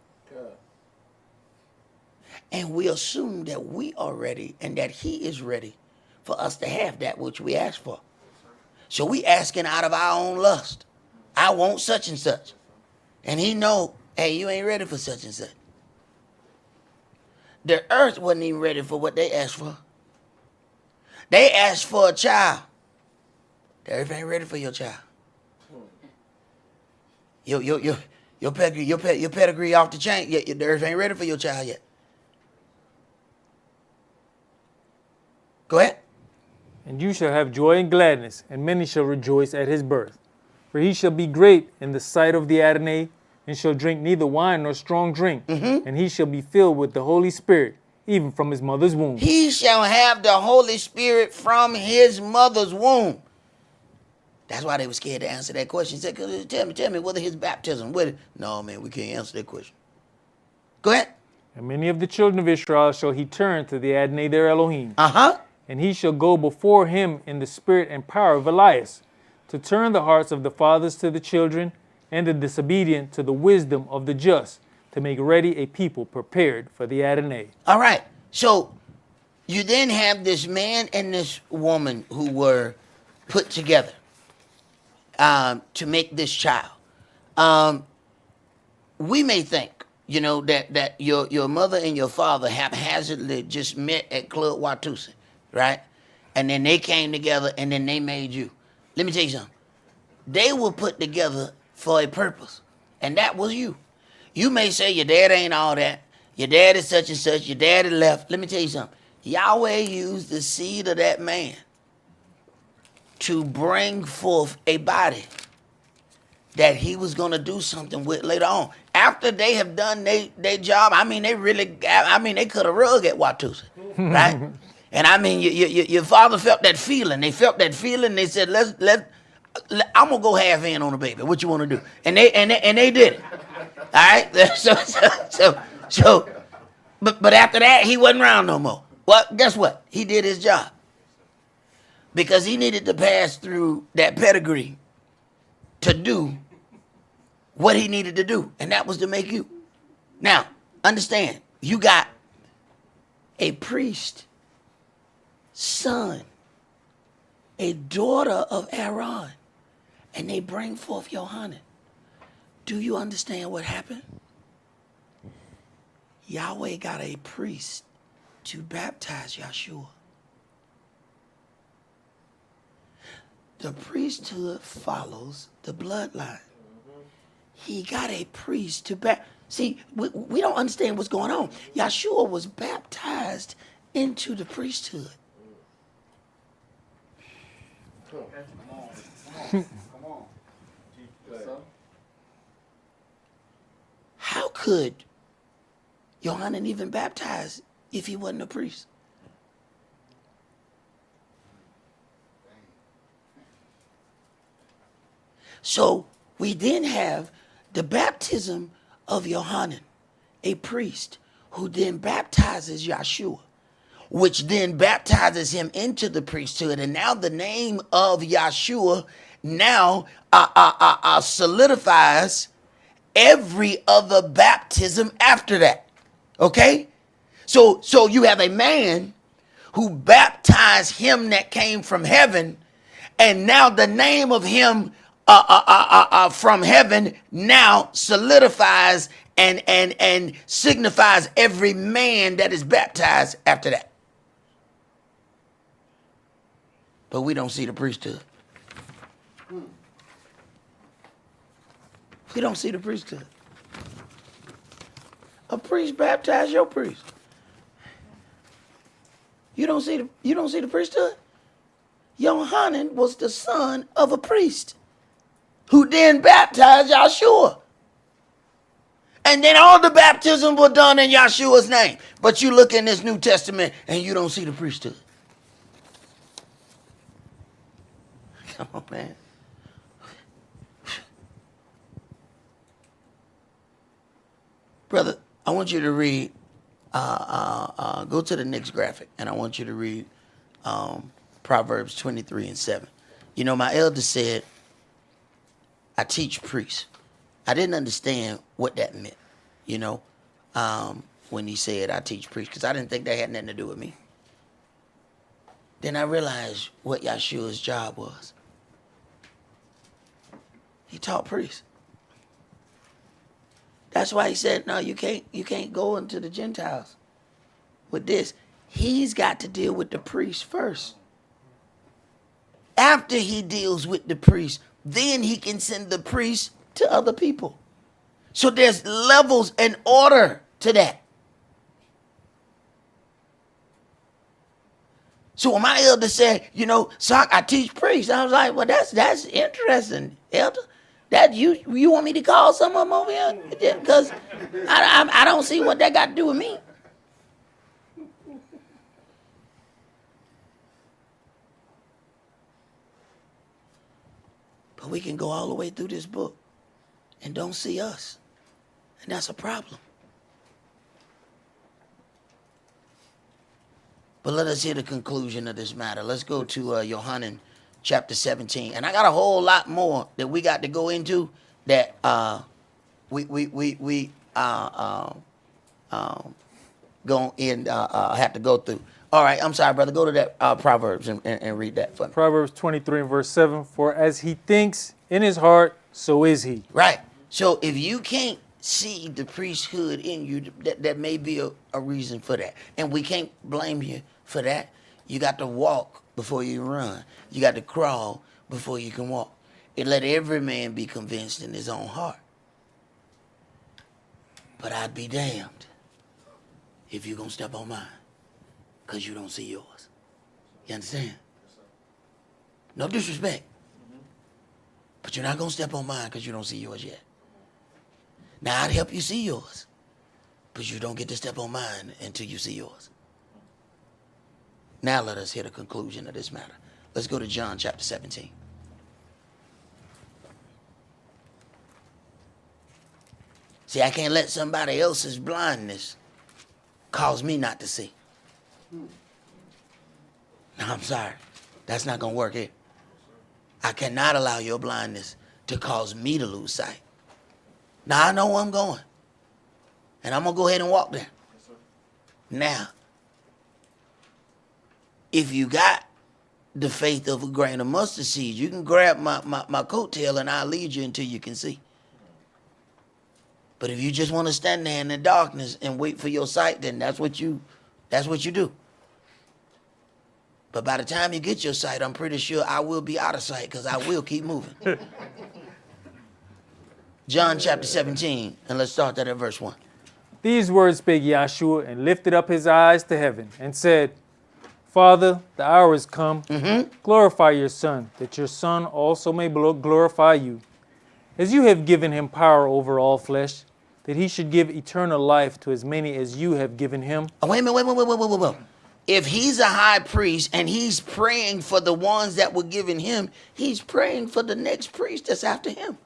And we assume that we are ready and that he is ready for us to have that which we asked for. So we asking out of our own lust. I want such and such. And he know, hey, you ain't ready for such and such. The earth wasn't even ready for what they asked for. They asked for a child. The earth ain't ready for your child. Your pedigree off the chain. The earth ain't ready for your child yet. Go ahead. And you shall have joy and gladness, and many shall rejoice at his birth. For he shall be great in the sight of the Adonai, and shall drink neither wine nor strong drink. And he shall be filled with the Holy Spirit, even from his mother's womb. He shall have the Holy Spirit from his mother's womb. That's why they were scared to answer that question. He said, tell me whether his baptism. No, man, we can't answer that question. Go ahead. And many of the children of Israel shall he turn to the Adonai their Elohim. Uh-huh. And he shall go before him in the spirit and power of Elias, to turn the hearts of the fathers to the children, and the disobedient to the wisdom of the just, to make ready a people prepared for the Adonai. All right. So you then have this man and this woman who were put together to make this child. We may think, that your mother and your father haphazardly just met at Club Watusi, right? And then they came together and then they made you. Let me tell you something. They were put together for a purpose, and that was you. You may say your dad ain't all that. Your dad is such and such. Your daddy left. Let me tell you something. Yahweh used the seed of that man to bring forth a body that he was going to do something with later on. After they have done their job, they cut a rug at Watusi, right? And your father felt that feeling. They felt that feeling. They said, I'm gonna go half in on the baby. What you want to do? And they did it. All right. But after that, he wasn't around no more. Well, guess what? He did his job because he needed to pass through that pedigree to do what he needed to do, and that was to make you. Now, understand, you got a priest, son, a daughter of Aaron, and they bring forth Yohanan. Do you understand what happened? Yahweh got a priest to baptize Yeshua. The priesthood follows the bloodline. He got a priest to baptize. See, we don't understand what's going on. Yeshua was baptized into the priesthood. Come on. How could Yohanan even baptize if he wasn't a priest? So we then have the baptism of Yohanan, a priest, who then baptizes Yeshua, which then baptizes him into the priesthood. And now the name of Yeshua now solidifies every other baptism after that. Okay? So you have a man who baptized him that came from heaven, and now the name of him from heaven now solidifies and signifies every man that is baptized after that. But we don't see the priesthood. We don't see the priesthood. A priest baptized your priest. You don't see the priesthood? Yohanan was the son of a priest who then baptized Yeshua. And then all the baptisms were done in Yeshua's name. But you look in this New Testament and you don't see the priesthood. Come on, man. Brother, I want you to read, go to the next graphic, and I want you to read Proverbs 23:7. You know, my elder said, I teach priests. I didn't understand what that meant, when he said I teach priests, because I didn't think that had nothing to do with me. Then I realized what Yeshua's job was. He taught priests. That's why he said, no, you can't go into the Gentiles with this. He's got to deal with the priests first. after he deals with the priest, then he can send the priest to other people. So there's levels and order to that. So when my elder said, you know, Sock, I teach priests, I was like, well, that's interesting, elder. That you want me to call some of them over here? Because I don't see what that got to do with me. But we can go all the way through this book and don't see us. And that's a problem. But let us hear the conclusion of this matter. Let's go to Yohanan chapter 17. And I got a whole lot more that we got to go into that we have to go through. All right, I'm sorry, brother. Go to that Proverbs and read that for me. Proverbs 23 and verse 7, for as he thinks in his heart, so is he. Right. So if you can't see the priesthood in you, that may be a reason for that. And we can't blame you for that. You got to walk before you run. You got to crawl before you can walk. And let every man be convinced in his own heart. But I'd be damned if you're going to step on mine because you don't see yours. You understand? No disrespect. But you're not going to step on mine because you don't see yours yet. Now, I'd help you see yours, but you don't get to step on mine until you see yours. Now let us hear the conclusion of this matter. Let's go to John chapter 17. See, I can't let somebody else's blindness cause me not to see. No, I'm sorry. That's not going to work here. I cannot allow your blindness to cause me to lose sight. Now I know where I'm going. And I'm going to go ahead and walk there. Now, if you got the faith of a grain of mustard seed, you can grab my coattail and I'll lead you until you can see. But if you just want to stand there in the darkness and wait for your sight, then that's what you do. But by the time you get your sight, I'm pretty sure I will be out of sight because I will keep moving. John chapter 17, and let's start that at verse 1. These words spake Yahshua, and lifted up his eyes to heaven, and said, Father, the hour is come. Glorify your Son, that your Son also may glorify you. As you have given him power over all flesh, that he should give eternal life to as many as you have given him. Oh, wait a minute. If he's a high priest and he's praying for the ones that were given him, he's praying for the next priest that's after him.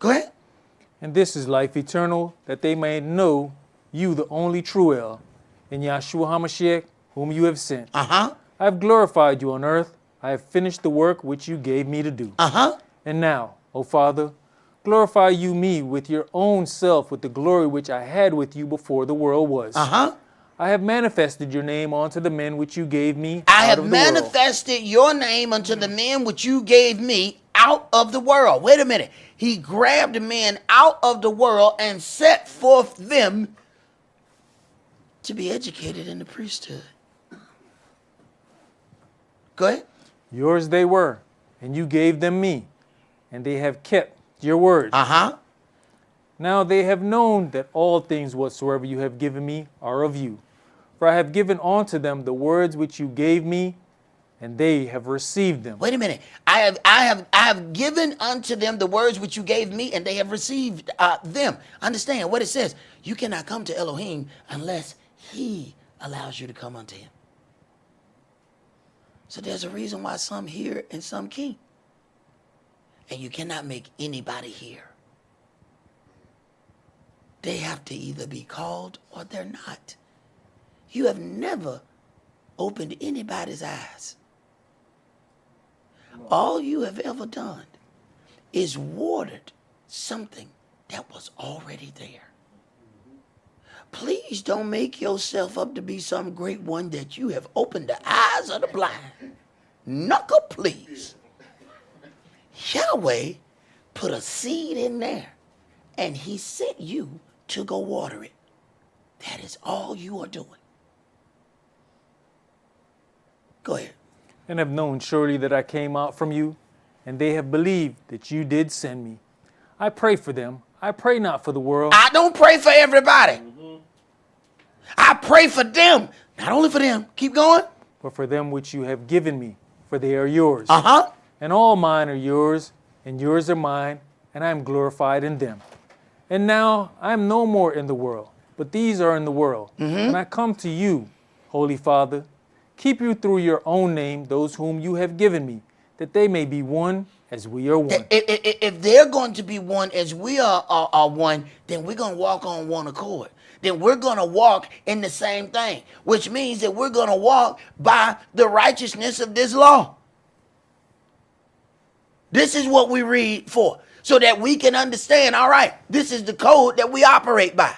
Go ahead. And this is life eternal, that they may know you, the only true El, and Yahshua HaMashiach, whom you have sent. I have glorified you on earth. I have finished the work which you gave me to do. And now, O Father, glorify you me with your own self, with the glory which I had with you before the world was. I have manifested your name unto the men which you gave me I out have of the world. manifested your name unto the men which you gave me out of the world. Wait a minute. He grabbed men out of the world and set forth them to be educated in the priesthood. Go ahead. Yours they were, and you gave them me, and they have kept your word. Now they have known that all things whatsoever you have given me are of you. For I have given unto them the words which you gave me, and they have received them. Wait a minute. I have given unto them the words which you gave me, and they have received them. Understand what it says. You cannot come to Elohim unless he allows you to come unto him. So there's a reason why some hear and some can't. And you cannot make anybody hear. They have to either be called or they're not. You have never opened anybody's eyes. All you have ever done is watered something that was already there. Please don't make yourself up to be some great one that you have opened the eyes of the blind. Knuckle, please. Yahweh put a seed in there, and he sent you to go water it. That is all you are doing. Go ahead. and have known surely that I came out from you, and they have believed that you did send me. I pray for them. I pray not for the world, I don't pray for everybody. I pray for them. Not only for them. Keep going. but for them which you have given me, for they are yours. Uh-huh. And all mine are yours, and yours are mine, and I am glorified in them. And now I am no more in the world, but these are in the world. And I come to you, Holy Father. Keep you through your own name those whom you have given me, that they may be one as we are one. If they're going to be one as we are one, then we're going to walk on one accord. Then we're going to walk in the same thing, which means that we're going to walk by the righteousness of this law. This is what we read for, so that we can understand, all right, this is the code that we operate by.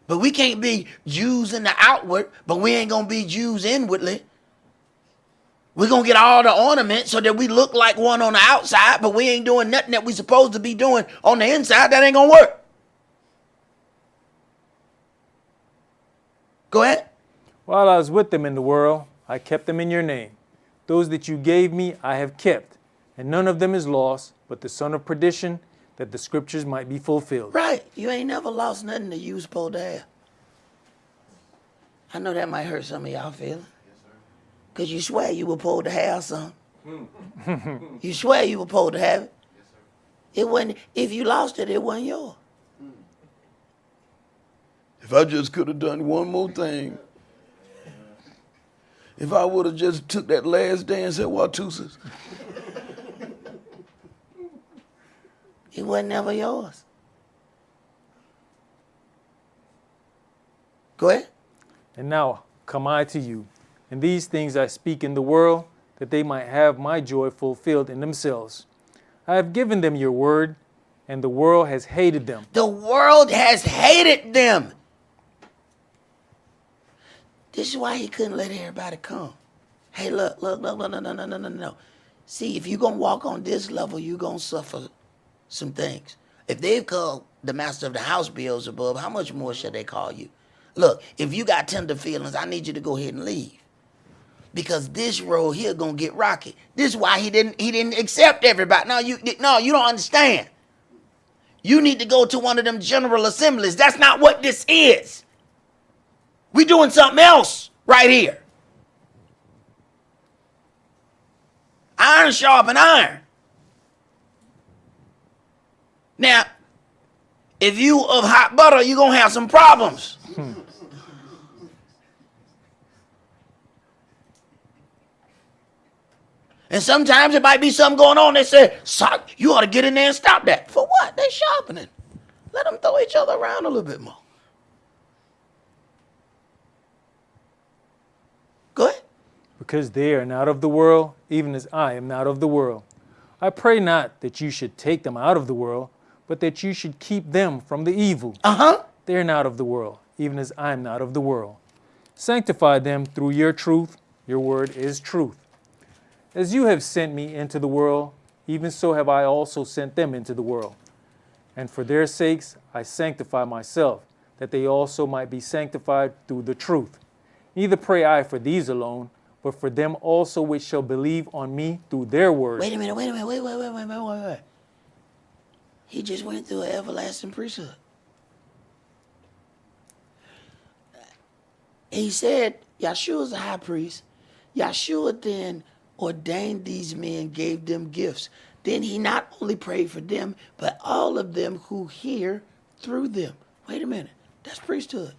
But we can't be Jews in the outward, but we ain't going to be Jews inwardly. We're going to get all the ornaments so that we look like one on the outside, but we ain't doing nothing that we supposed to be doing on the inside. That ain't going to work. Go ahead. While I was with them in the world, I kept them in your name. Those that you gave me I have kept, and none of them is lost, but the son of perdition, that the scriptures might be fulfilled. Right. You ain't never lost nothing that you was supposed to have. I know that might hurt some of y'all feelings. Because you swear you were supposed to have something. You swear you were supposed to have it. It wasn't, if you lost it, it wasn't yours. If I just could have done one more thing. If I would have just took that last dance at Watusa's. It wasn't never yours. Go ahead. And now come I to you, and these things I speak in the world, that they might have my joy fulfilled in themselves. I have given them your word, and the world has hated them. The world has hated them. This is why he couldn't let everybody come. Hey, look, no. See, if you're going to walk on this level, you're going to suffer some things. If they've called the master of the house Beelzebub, how much more shall they call you? Look, if you got tender feelings, I need you to go ahead and leave. Because this road here gonna get rocky. This is why he didn't accept everybody. No, you don't understand. You need to go to one of them general assemblies. That's not what this is. We doing something else right here. Iron sharpen iron. Now, if you of hot butter, you're gonna have some problems. And sometimes it might be something going on. They say, "Sock, you ought to get in there and stop that." For what? They sharpening. Let them throw each other around a little bit more. Go ahead. Because they are not of the world, even as I am not of the world. I pray not that you should take them out of the world, but that you should keep them from the evil. They are not of the world, even as I am not of the world. Sanctify them through your truth. Your word is truth. As you have sent me into the world, even so have I also sent them into the world. And for their sakes I sanctify myself, that they also might be sanctified through the truth. Neither pray I for these alone, but for them also which shall believe on me through their word. Wait a minute. He just went through an everlasting priesthood. He said, Yahshua's a high priest. Yahshua then ordained these men, gave them gifts. Then he not only prayed for them, but all of them who hear through them. Wait a minute. That's priesthood.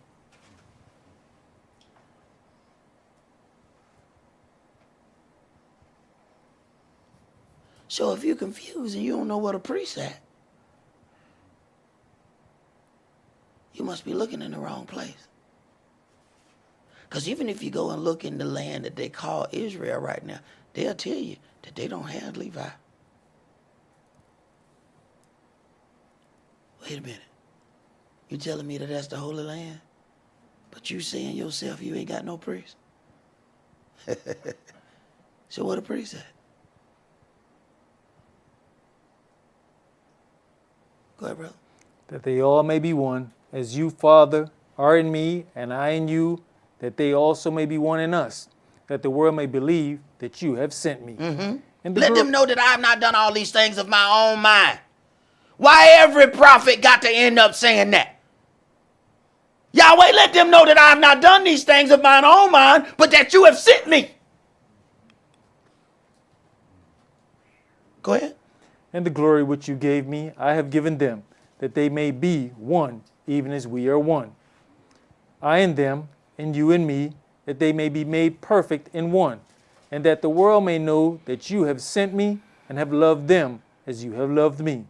So if you're confused and you don't know what a priest at, you must be looking in the wrong place. Because even if you go and look in the land that they call Israel right now, they'll tell you that they don't have Levi. Wait a minute. You telling me that that's the Holy Land? But you saying yourself you ain't got no priest? So what a priest at? Go ahead, brother. That they all may be one, as you, Father, are in me, and I in you, that they also may be one in us, that the world may believe that you have sent me. And Let them know that I have not done all these things of my own mind. Why every prophet got to end up saying that? Yahweh, let them know that I have not done these things of mine own mind, but that you have sent me. Go ahead. And the glory which you gave me, I have given them, that they may be one, even as we are one. I in them, and you in me, that they may be made perfect in one, and that the world may know that you have sent me and have loved them as you have loved me.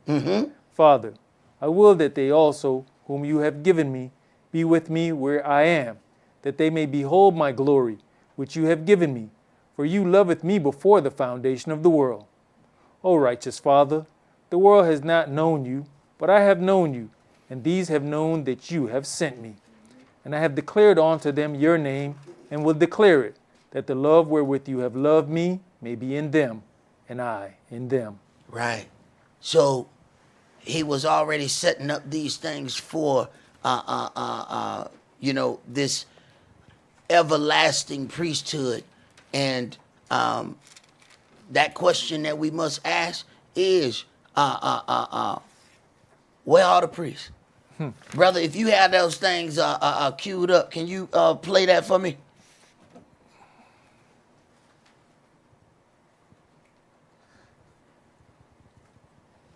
Father, I will that they also, whom you have given me, be with me where I am, that they may behold my glory, which you have given me, for you loveth me before the foundation of the world. O righteous Father, the world has not known you, but I have known you, and these have known that you have sent me. And I have declared unto them your name, and will declare it, that the love wherewith you have loved me may be in them, and I in them. Right. So he was already setting up these things for, this everlasting priesthood. And that question that we must ask is, where are the priests? Brother, if you have those things queued up, can you play that for me?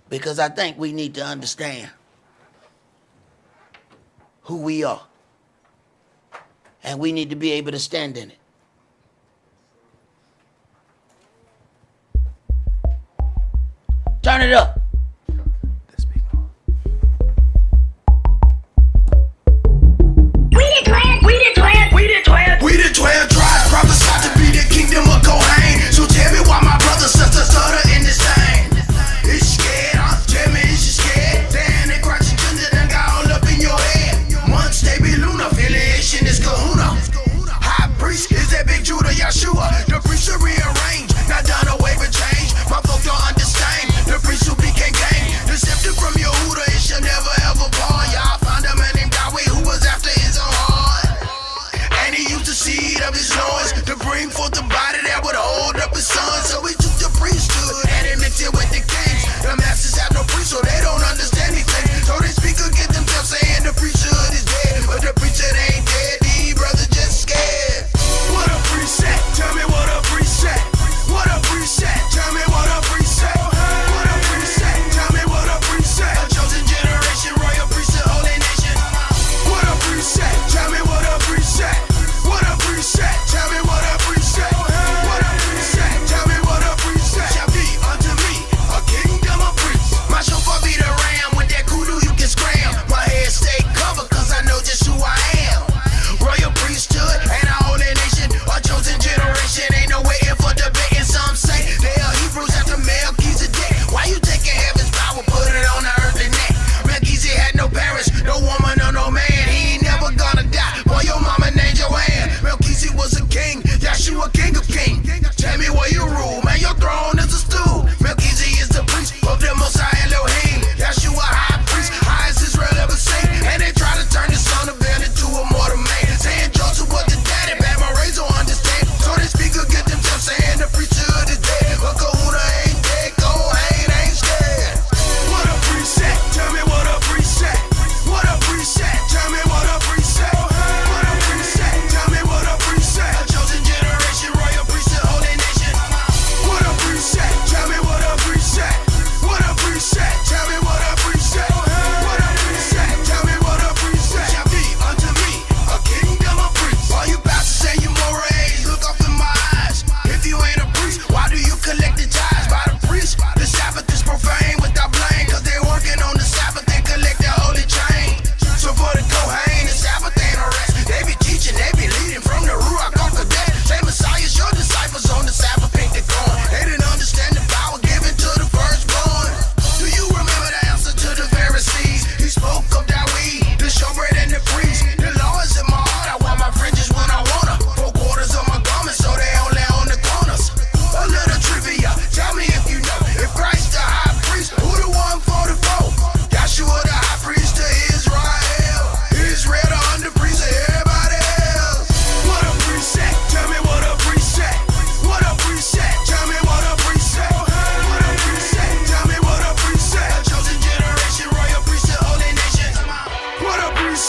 Because I think we need to understand who we are. And we need to be able to stand in it. Turn it up. We the 12 tribes prophesied to be the kingdom of Kohen. So tell me why my brothers sisters stutter in this thing. It's scared, huh? Tell me, is you scared? Damn, they crouching under done got all up in your head. Once they be Luna, affiliation is Kahuna. High priest is that big Judah Yeshua. The priest are rearranged, not done away with change. My folk don't understand. The priest who became king. The scepter from Yehuda, it shall never ever fall. Y'all found a man named Yahweh who was after his own heart. And he used the seed of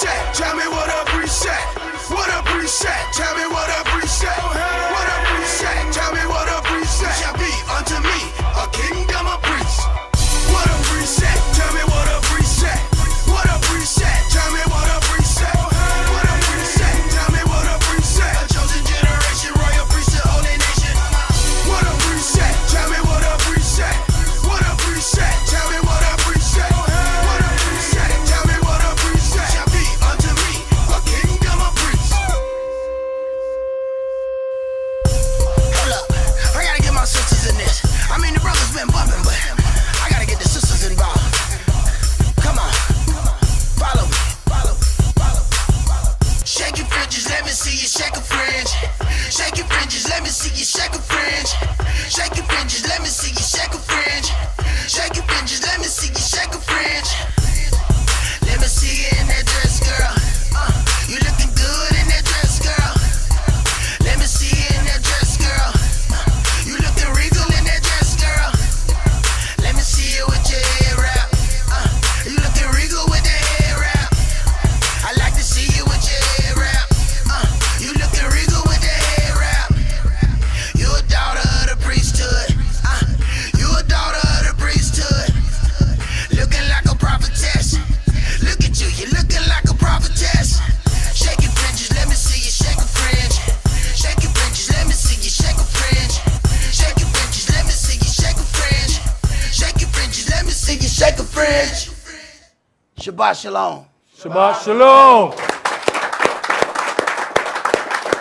preset? Tell me what a preset. What a preset? Tell me what a preset. What a preset? Tell me what a preset shall be unto me, a kingdom of priests. What a preset? Tell me what a preset. What a preset? Tell me what a preset. What a preset? Tell me what a preset. A chosen generation, royal priesthood, holy nation. What a preset? Tell me what a preset. What a preset? Tell me what a preset. What a preset? Tell me what a preset shall be unto me, a kingdom of priests. Hold up, I gotta get my sisters in this. I mean, the brothers been bumping, but I gotta get the sisters involved. Come on, follow me. Shake your fringes, let me see you shake a fringe. Shake your fringes, let me see you shake a fringe. Shake your fringes, let me see you shake a fringe. Shake your fringes, let me see you shake a fringe. Let me see you in that dress, girl. You looking good in that dress, girl. Let me see you in that dress, girl. You looking regal in that dress, girl. Let me see you with your hair wrap. You looking regal with the hair wrap. I like to see you with your hair wrap. You looking regal with the hair wrap. You a daughter of the priesthood. You a daughter of the priesthood. Looking like a prophetess. Look at you, you looking like a prophetess. Shake your fringes, let me see you shake a fringe. Shake your fringes, let me see you shake a fringe. Shake your fringes, let me see you shake a fringe. Shake your fringes, let me see you shake a fringe. Shabbat shalom. Shabbat shalom.